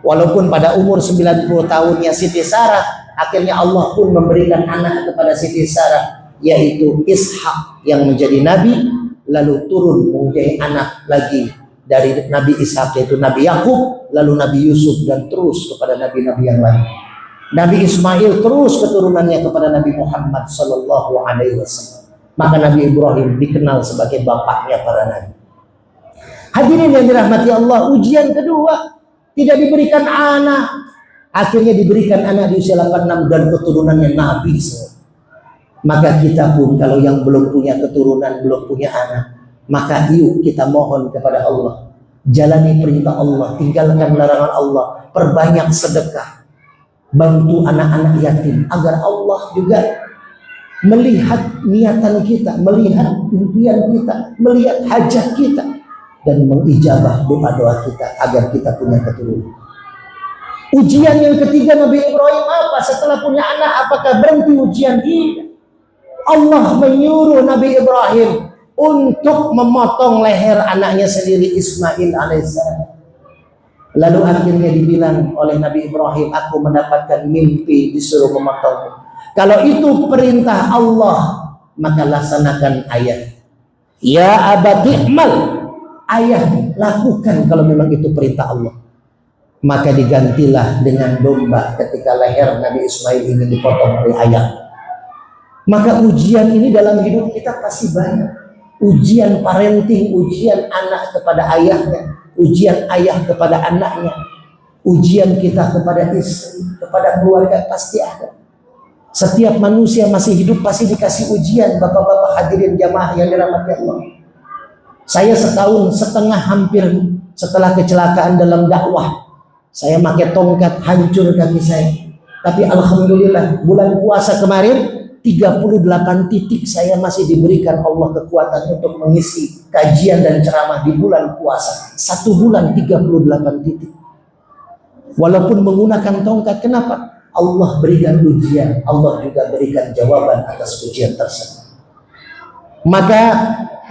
Walaupun pada umur 90 tahunnya Siti Sarah, akhirnya Allah pun memberikan anak kepada Siti Sarah, yaitu Ishak yang menjadi nabi, lalu turun menjadi anak lagi dari Nabi Ishak, yaitu Nabi Yakub, lalu Nabi Yusuf, dan terus kepada nabi-nabi yang lain. Nabi Ismail terus keturunannya kepada Nabi Muhammad sallallahu alaihi wasallam. Maka Nabi Ibrahim dikenal sebagai bapaknya para nabi. Hadirin yang dirahmati Allah, ujian kedua tidak diberikan anak, akhirnya diberikan anak di usia 86 dan keturunannya nabi semua. Maka kita pun kalau yang belum punya keturunan, belum punya anak, maka yuk kita mohon kepada Allah, jalani perintah Allah, tinggalkan larangan Allah, perbanyak sedekah, bantu anak-anak yatim, agar Allah juga melihat niatan kita, melihat impian kita, melihat hajat kita, dan mengijabah doa-doa kita agar kita punya keturunan. Ujian yang ketiga Nabi Ibrahim apa? Setelah punya anak, apakah berhenti ujian? Tidak. Allah menyuruh Nabi Ibrahim untuk memotong leher anaknya sendiri, Ismail alaihissalam. Lalu akhirnya dibilang oleh Nabi Ibrahim, aku mendapatkan mimpi disuruh memotong. Kalau itu perintah Allah, maka laksanakan ayah. Ya abadi'mal, ayah lakukan kalau memang itu perintah Allah. Maka digantilah dengan domba ketika leher Nabi Ismail ingin dipotong oleh ayah. Maka ujian ini dalam hidup kita pasti banyak. Ujian parenting, ujian anak kepada ayahnya, ujian ayah kepada anaknya, ujian kita kepada istri, kepada keluarga, pasti ada. Setiap manusia masih hidup pasti dikasih ujian. Bapak-bapak hadirin jamaah yang dirahmati Allah, saya setahun setengah hampir setelah kecelakaan dalam dakwah, saya pakai tongkat, hancur kaki saya. Tapi alhamdulillah bulan puasa kemarin 38 titik saya masih diberikan Allah kekuatan untuk mengisi kajian dan ceramah di bulan puasa. 1 bulan 38 titik. Walaupun menggunakan tongkat, kenapa? Allah berikan ujian, Allah juga berikan jawaban atas ujian tersebut. Maka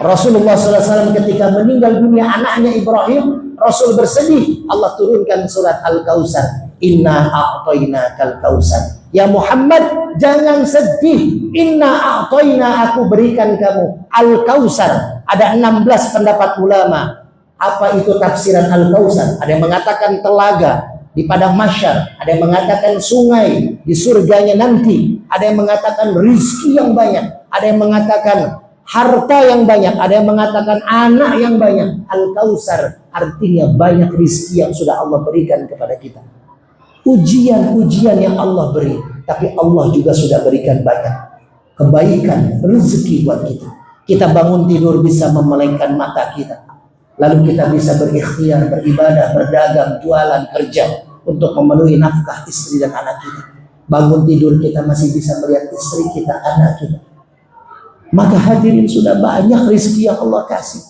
Rasulullah SAW ketika meninggal dunia anaknya Ibrahim, Rasul bersedih. Allah turunkan surat Al-Kautsar. Inna a'tainakal kautsar. Ya Muhammad, jangan sedih. Inna a'taina, aku berikan kamu Al-Kautsar. Ada 16 pendapat ulama. Apa itu tafsiran Al-Kautsar? Ada yang mengatakan telaga di padang mahsyar, ada yang mengatakan sungai di surganya nanti, ada yang mengatakan rizki yang banyak, ada yang mengatakan harta yang banyak, ada yang mengatakan anak yang banyak. Al-Kautsar artinya banyak rizki yang sudah Allah berikan kepada kita. Ujian-ujian yang Allah beri, tapi Allah juga sudah berikan banyak kebaikan, rezeki buat kita. Kita bangun tidur bisa memelengkan mata kita, lalu kita bisa berikhtiar, beribadah, berdagang, jualan, kerja untuk memenuhi nafkah istri dan anak kita. Bangun tidur kita masih bisa melihat istri kita, anak kita. Maka hadirin, sudah banyak rezeki yang Allah kasih.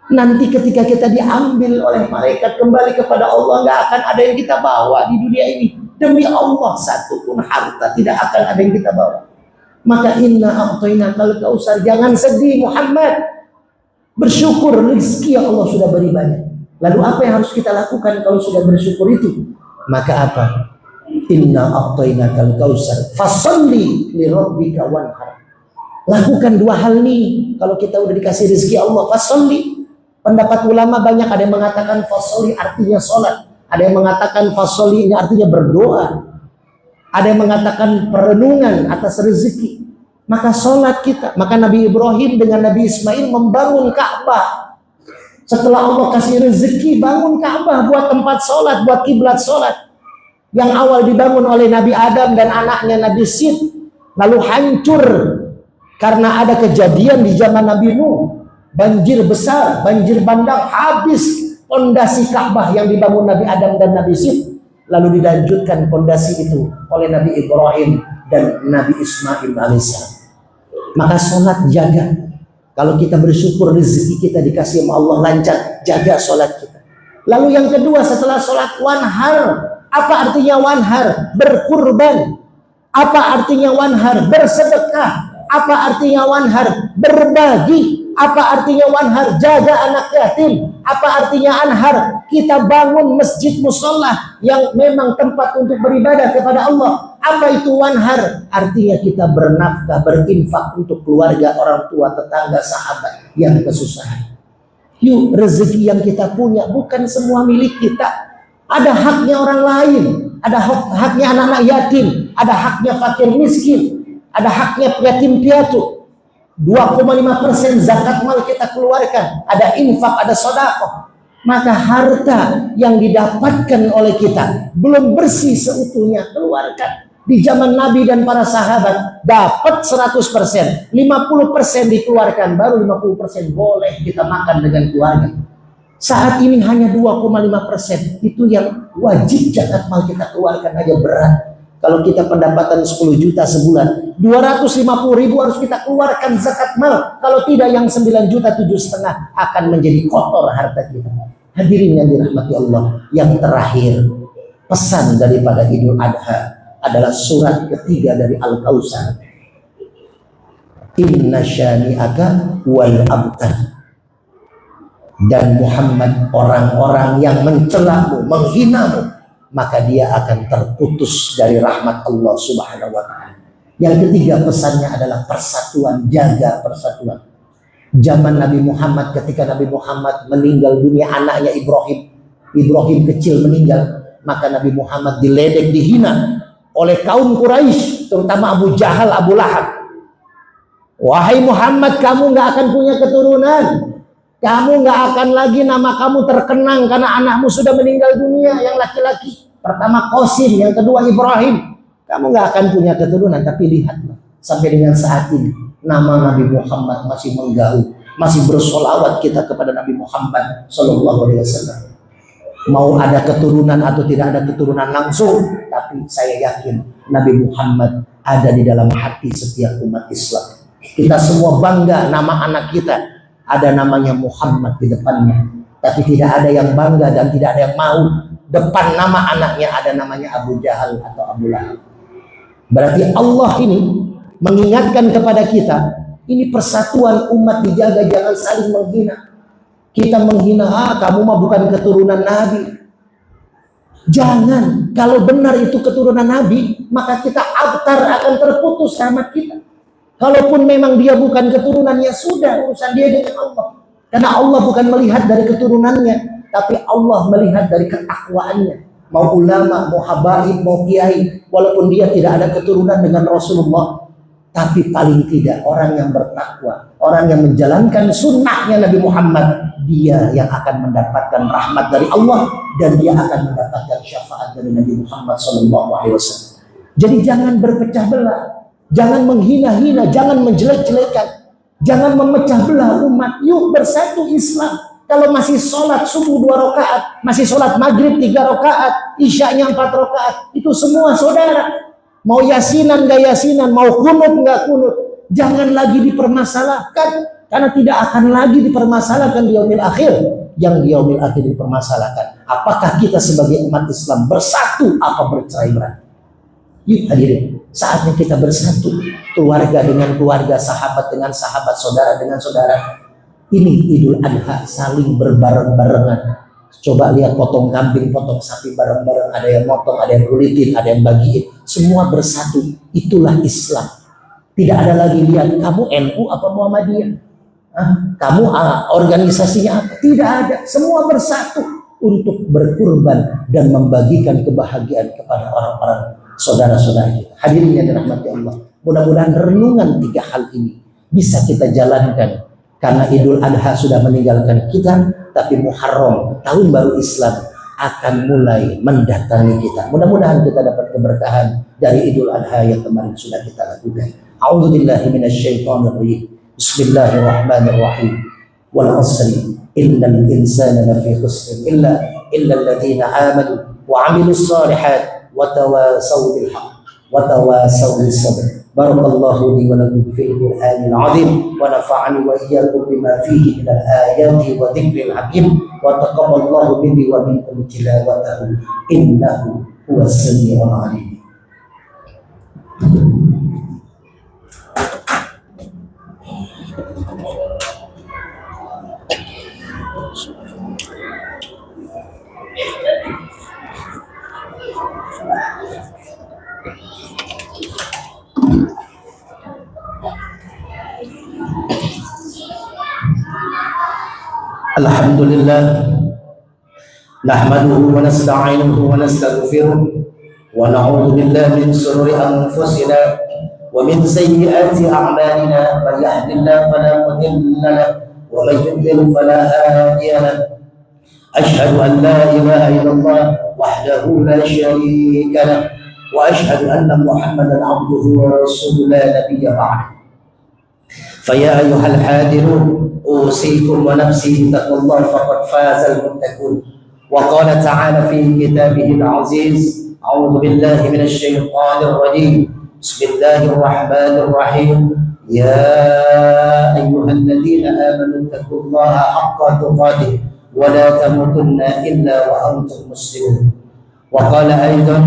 Nanti ketika kita diambil oleh malaikat kembali kepada Allah, nggak akan ada yang kita bawa di dunia ini. Demi Allah, satu pun harta tidak akan ada yang kita bawa. Maka inna a'tainakal kautsar, jangan sedih Muhammad. Bersyukur rezeki yang Allah sudah beri banyak. Lalu apa yang harus kita lakukan kalau sudah bersyukur itu? Maka apa? Inna a'tainakal kautsar fasholli li rabbika wanhar. Lakukan dua hal nih kalau kita udah dikasih rezeki Allah. Fasholli. Pendapat ulama banyak, ada yang mengatakan fasholli artinya sholat, ada yang mengatakan fasholli ini artinya berdoa, ada yang mengatakan perenungan atas rezeki. Maka sholat kita, maka Nabi Ibrahim dengan Nabi Ismail membangun Ka'bah. Setelah Allah kasih rezeki, bangun Ka'bah buat tempat sholat, buat kiblat sholat. Yang awal dibangun oleh Nabi Adam dan anaknya Nabi Sid, lalu hancur karena ada kejadian di zaman Nabi Nuh, banjir besar, banjir bandang, habis pondasi Ka'bah yang dibangun Nabi Adam dan Nabi Sid. Lalu dilanjutkan pondasi itu oleh Nabi Ibrahim dan Nabi Ismail alaihissalam. Maka sholat jaga. Kalau kita bersyukur rezeki kita dikasih sama Allah lancar, jaga sholat kita. Lalu yang kedua setelah sholat, wanhar. Apa artinya wanhar? Berkurban. Apa artinya wanhar? Bersedekah. Apa artinya wanhar? Berbagi. Apa artinya wanhar? Jaga anak yatim. Apa artinya anhar? Kita bangun masjid musholla yang memang tempat untuk beribadah kepada Allah. Apa itu wanhar? Artinya kita bernafkah, berinfak untuk keluarga, orang tua, tetangga, sahabat yang kesusahan. Yuk, rezeki yang kita punya bukan semua milik kita. Ada haknya orang lain, ada haknya anak-anak yatim, ada haknya fakir miskin, ada haknya yatim piatu. 2,5% zakat mal kita keluarkan, ada infak, ada sedekah. Maka harta yang didapatkan oleh kita belum bersih seutuhnya, keluarkan. Di zaman Nabi dan para sahabat dapat 100%, 50% dikeluarkan, baru 50% boleh kita makan dengan keluarga. Saat ini hanya 2,5%, itu yang wajib zakat mal kita keluarkan aja berat. Kalau kita pendapatan 10 juta sebulan, 250.000 harus kita keluarkan zakat mal. Kalau tidak yang 9 juta 7,5 akan menjadi kotor harta kita. Hadirin yang dirahmati Allah, yang terakhir pesan daripada Idul Adha adalah surat ketiga dari Al-Kautsar. Inna syani'aka wal abtar. Dan Muhammad, orang-orang yang mencelamu, menghinamu, maka dia akan terputus dari rahmat Allah Subhanahu wa ta'ala. Yang ketiga pesannya adalah persatuan, jaga persatuan. Zaman Nabi Muhammad, ketika Nabi Muhammad meninggal dunia, anaknya Ibrahim kecil meninggal, maka Nabi Muhammad diledek, dihina oleh kaum Quraisy, terutama Abu Jahal, Abu Lahab. Wahai Muhammad, kamu nggak akan punya keturunan, kamu nggak akan lagi nama kamu terkenang karena anakmu sudah meninggal dunia, yang laki-laki. Pertama Qasim, yang kedua Ibrahim. Kamu nggak akan punya keturunan. Tapi lihatlah, sampai dengan saat ini nama Nabi Muhammad masih menggaung, masih bersolawat kita kepada Nabi Muhammad Sallallahu Alaihi Wasallam. Mau ada keturunan atau tidak ada keturunan langsung, tapi saya yakin Nabi Muhammad ada di dalam hati setiap umat Islam. Kita semua bangga nama anak kita ada namanya Muhammad di depannya, tapi tidak ada yang bangga dan tidak ada yang mau depan nama anaknya ada namanya Abu Jahal atau Abu Lahab. Berarti Allah ini mengingatkan kepada kita, ini persatuan umat dijaga, jangan saling menghina. Kita menghina, kamu mah bukan keturunan Nabi. Jangan, kalau benar itu keturunan Nabi, maka kita abtar akan terputus rahmat kita. Kalaupun memang dia bukan keturunannya, sudah urusan dia dengan Allah. Karena Allah bukan melihat dari keturunannya, tapi Allah melihat dari ketakwaannya. Mau ulama, mau habaib, mau kiai, walaupun dia tidak ada keturunan dengan Rasulullah, tapi paling tidak orang yang bertakwa, orang yang menjalankan sunnahnya Nabi Muhammad, dia yang akan mendapatkan rahmat dari Allah dan dia akan mendapatkan syafaat dari Nabi Muhammad SAW. Jadi jangan berpecah belah, jangan menghina-hina, jangan menjelek-jelekan, jangan memecah belah umat. Yuk bersatu Islam. Kalau masih sholat subuh 2 rakaat, masih sholat maghrib 3 rakaat, isyanya 4 rakaat, itu semua saudara. Mau yasinan gak yasinan, mau kunut gak kunut, jangan lagi dipermasalahkan, karena tidak akan lagi dipermasalahkan di yaumil akhir. Yang di yaumil akhir dipermasalahkan, apakah kita sebagai umat Islam bersatu apa bercerai-berai? Yuk hadirin, saatnya kita bersatu, keluarga dengan keluarga, sahabat dengan sahabat, saudara dengan saudara. Ini Idul Adha, saling berbareng-barengan. Coba lihat potong kambing, potong sapi bareng-bareng, ada yang motong, ada yang kulitin, ada yang bagiin, semua bersatu. Itulah Islam. Tidak ada lagi lihat kamu NU apa Muhammadiyah, kamu organisasinya apa, tidak ada. Semua bersatu untuk berkurban dan membagikan kebahagiaan kepada orang-orang saudara-saudara kita. Hadirin yang dirahmati Allah, mudah-mudahan renungan 3 hal ini bisa kita jalankan. Karena Idul Adha sudah meninggalkan kita, tapi Muharram, tahun baru Islam, akan mulai mendatangi kita. Mudah-mudahan kita dapat keberkahan dari Idul Adha yang kemarin sudah kita lakukan. A'udzubillahi minasyaitonirrajim. Bismillahirrahmanirrahim. Wal 'asri innal insana lafi khusr illa alladziina aamanu wa 'amilus shalihat wa tawassaw bil haqq wa tawassaw bis sabr. Barakallahu li wa lakum fil Qur'anil 'azim wa nafa'ani wa iyyakum bima fihi minal ayati wa dzikril hakim wa taqabbalallahu minni wa minkum tilawatahu innahu huwas samii'ul 'aliim. Alhamdulillah, nahmaduhu wa nasta'inuhu wa nastaghfiruh wa na'udzu billahi min shururi anfusina wa min sayyiati a'malina. Man yahdihillahu fala mudilla lahu wa man yudlil fala hadiya lahu. Ashhadu an la ilaha illallah wahdahu la syarika lahu wa ashhadu anna Muhammadan 'abduhu wa rasuluhu la nabiyya ba'dahu. Faya ayyuhal hadirun أوصيكم ونفسي بتقوى الله فقد فاز المتقون. وقال تعالى في كتابه العزيز أعوذ بالله من الشيطان الرجيم بسم الله الرحمن الرحيم يا أيها الذين آمنوا اتقوا الله حق تقاته ولا تموتن إلا وأنتم مسلمون. وقال أيضا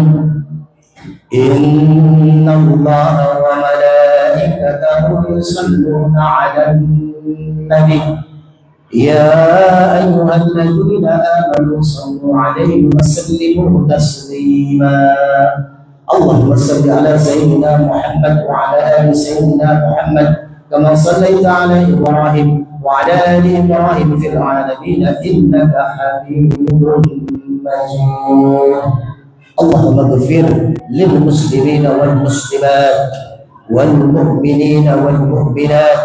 إن الله وملائكته يصلون على النبي يا أيها الذين آمنوا صلوا عليه وسلموا تسليما. اللهم صل على سيدنا محمد وعلى آل سيدنا محمد كما صليت على إبراهيم وعلى آل إبراهيم في العالمين إنك حميد مجيد. اللهم اغفر للمسلمين والمسلمات والمؤمنين والمؤمنات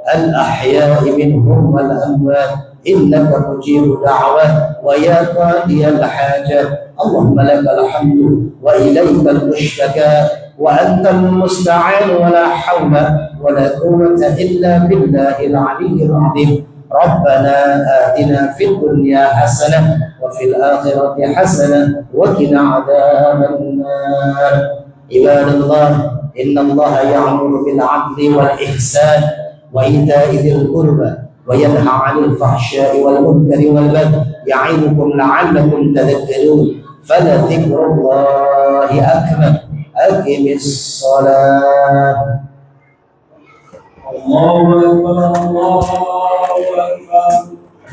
الأحياء منهم والأموات إنك مجيب دعوات ويا قاضي الحاجات. اللهم لك الحمد وإليك المشتكى وأنت المستعان ولا حول ولا قوة إلا بالله العلي العظيم. ربنا آتنا في الدنيا حسنة وفي الآخرة حسنة وقنا عذاب النار. عباد الله إن الله يأمر بالعدل والإحسان وإيتاء ذي القربى وينهى عن الفحشاء والمنكر والبغي يعظكم لعلكم تذكرون. فلذكر الله أكبر. أقم الصلاة. الله أكبر الله أكبر.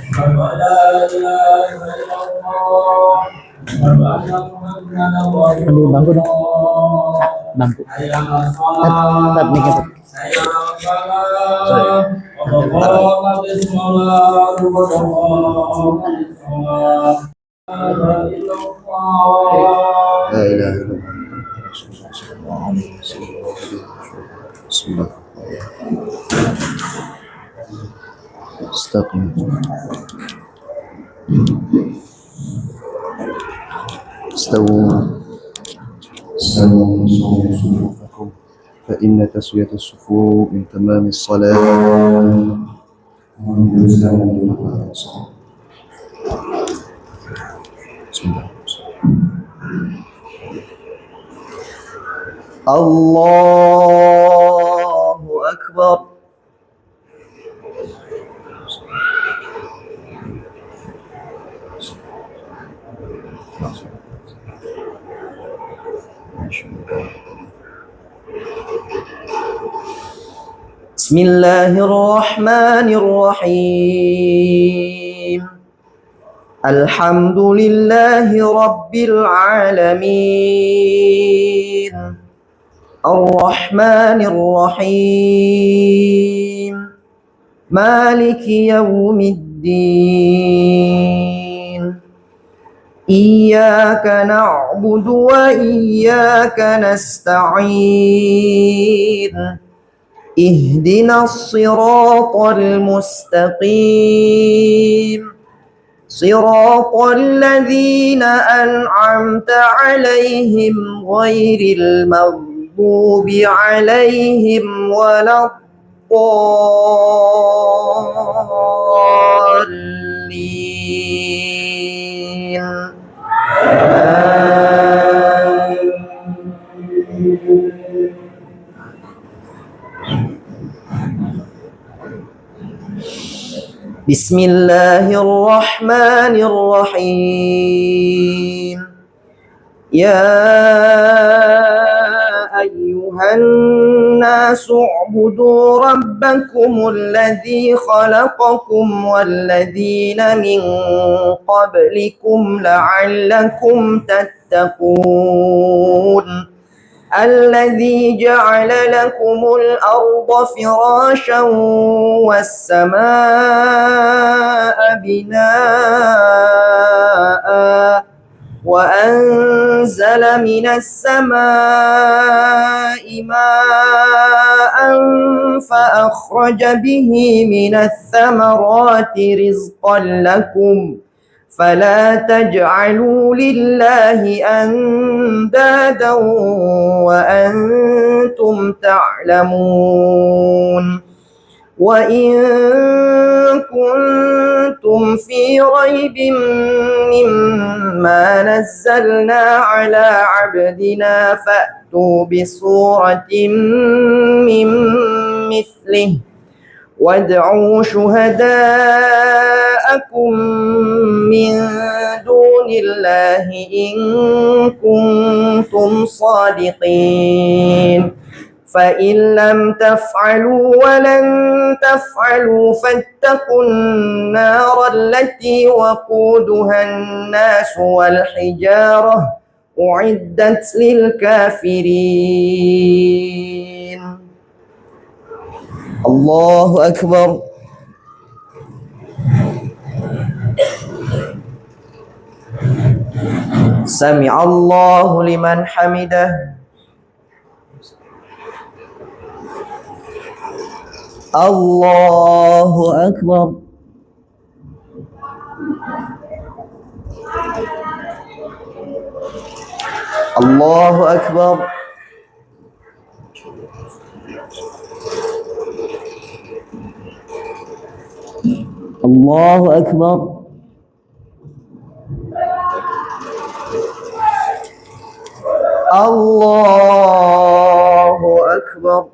أشهد أن لا إله إلا الله أشهد أن محمدا رسول الله. Bangku. حي على الصلاة. Tat nih kita. حي على الفلاح. وقامت الصلاة وقامت الصلاة. لا إله إلا الله. La ilaha illallah. Sallallahu alaihi wasallam. Bismillah. Astagfirullah. استووا صفوفكم فإن تسوية الصفوف من تمام الصلاة. بسم الله. الله أكبر. بسم الله الرحمن الرحيم الحمد لله رب العالمين الرحمن الرحيم مالك يوم الدين إياك نعبد وإياك نستعين اهدنا الصراط المستقيم صراط الذين أنعمت عليهم غير المغضوب عليهم ولا الضالين بسم الله الرحمن الرحيم يا أيها الناس اعبدوا ربكم الذي خلقكم والذين من قبلكم لعلكم تتقون الذي جعل لكم الأرض فراشا والسماء بناء وأنزل من السماء ماء فأخرج به من الثمرات رزقا لكم فلا تجعلوا لله أندادا وأنتم تعلمون وإن كنتم في ريب مما نزلنا على عبدنا فأتوا بسورة من مثله وادعوا شهداءكم من دون الله إن كنتم صادقين فإن لم تفعلوا ولن تفعلوا فاتقوا النار التي وقودها الناس والحجارة أعدت للكافرين الله أكبر سمع الله لمن حمده الله أكبر الله أكبر الله أكبر الله أكبر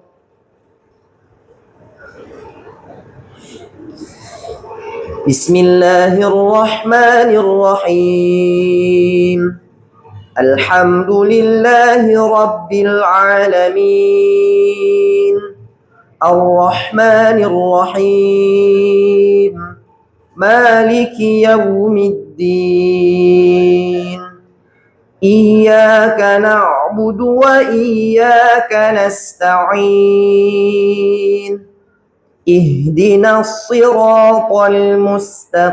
بسم الله الرحمن الرحيم الحمد لله رب العالمين الرحمن الرحيم مالك يوم الدين إياك نعبد وإياك نستعين اهدنا الصراط المستقيم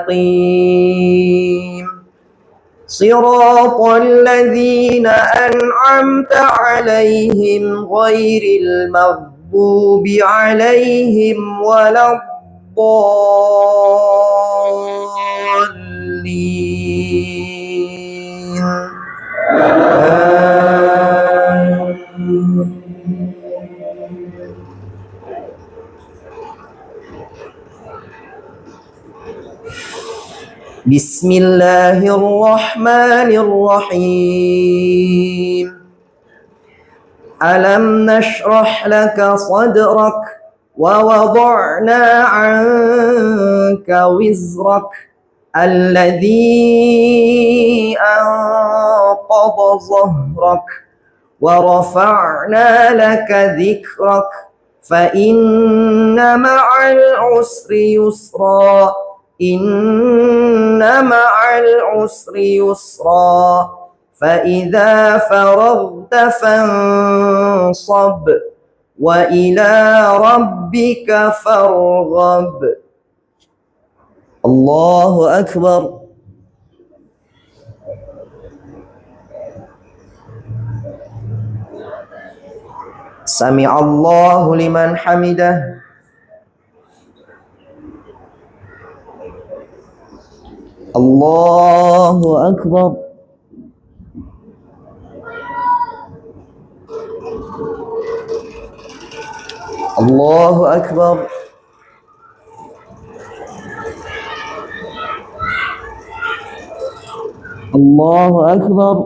صراط الذين أنعمت عليهم غير المغضوب عليهم ولا الضالين بسم الله الرحمن الرحيم ألم نشرح لك صدرك ووضعنا عنك وزرك الذي أنقض ظهرك ورفعنا لك ذكرك فإن مع العسر يسرا إن مع العسر يسرا فإذا فرغت فانصب وإلى ربك فارغب. الله أكبر. سمع الله لمن حمده. الله أكبر. الله أكبر. الله أكبر.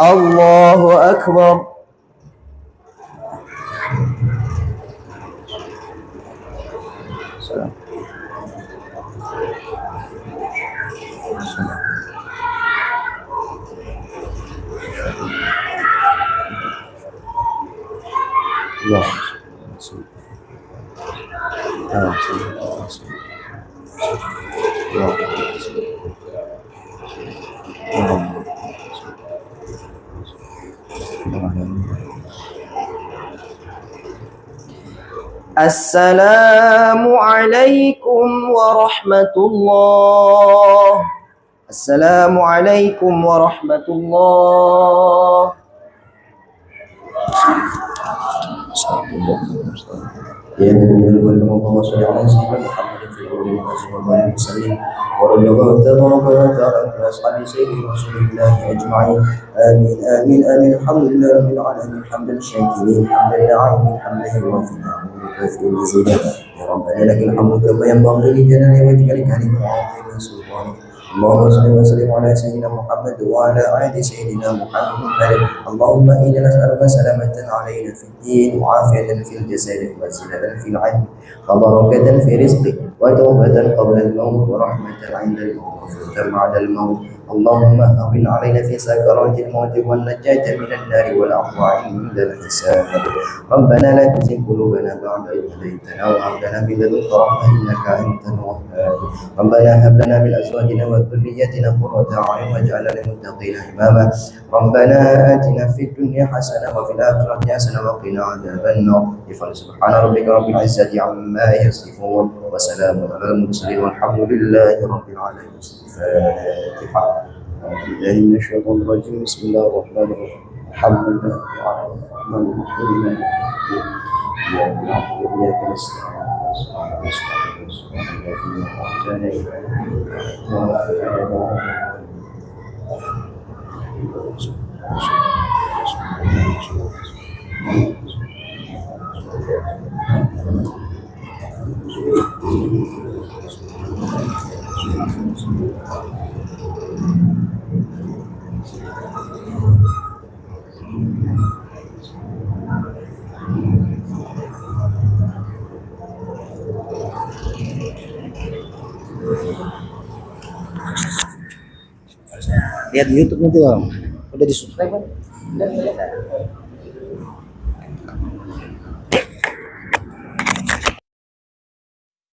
الله أكبر. السلام عليكم ورحمة الله. السلام عليكم ورحمة الله. يا نبي اللهم صل على سيدنا محمد في الأولين والآخرين ورد الله تبارك وتعالى على أصحاب سيدنا رسول الله أجمعين. آمين آمين آمين. الحمد لله رب العالمين حمدا الشاكرين حمدا العالمين حمدا يوافينا ويكافئ مزيدا. يا ربنا لك الحمد كما ينبغي لجلال وجهك الكريم وعظيم سلطانك. اللهم صل وسلم على سيدنا محمد وعلى آل سيدنا محمد. اللهم إنا نسألك سلامة علينا في الدين وعافية في الجسد وزيادة في العلم وبركة في رزقك وتوبة قبل الموت ورحمة عند الموت وفتح بعد الموت. اللهم هون علينا في سكرات الموت والنجاة من النار والعفو عند الحساب. ربنا لا تزغ قلوبنا بعد إذ هديتنا وهب لنا من لدنك رحمة إنك أنت الوهاب. ربنا هب لنا من أزواجنا وذريتنا قرة أعين واجعلنا للمتقين إماما. ربنا آتنا في الدنيا حسنة وفي الآخرة حسنة وقنا عذاب النار. سبحان ربك رب العزة عما يصفون وسلام على المرسلين والحمد لله رب العالمين. الفاتحة. أعوذ بالله من الشيطان الرجيم. بسم الله الرحمن الرحيم. الحمد لله الرحمن الرحيم مالك يوم الدين إياك نعبد وإياك نستعين اهدنا الصراط الذين Lihat di YouTube nanti dong. Udah di subscribe kan?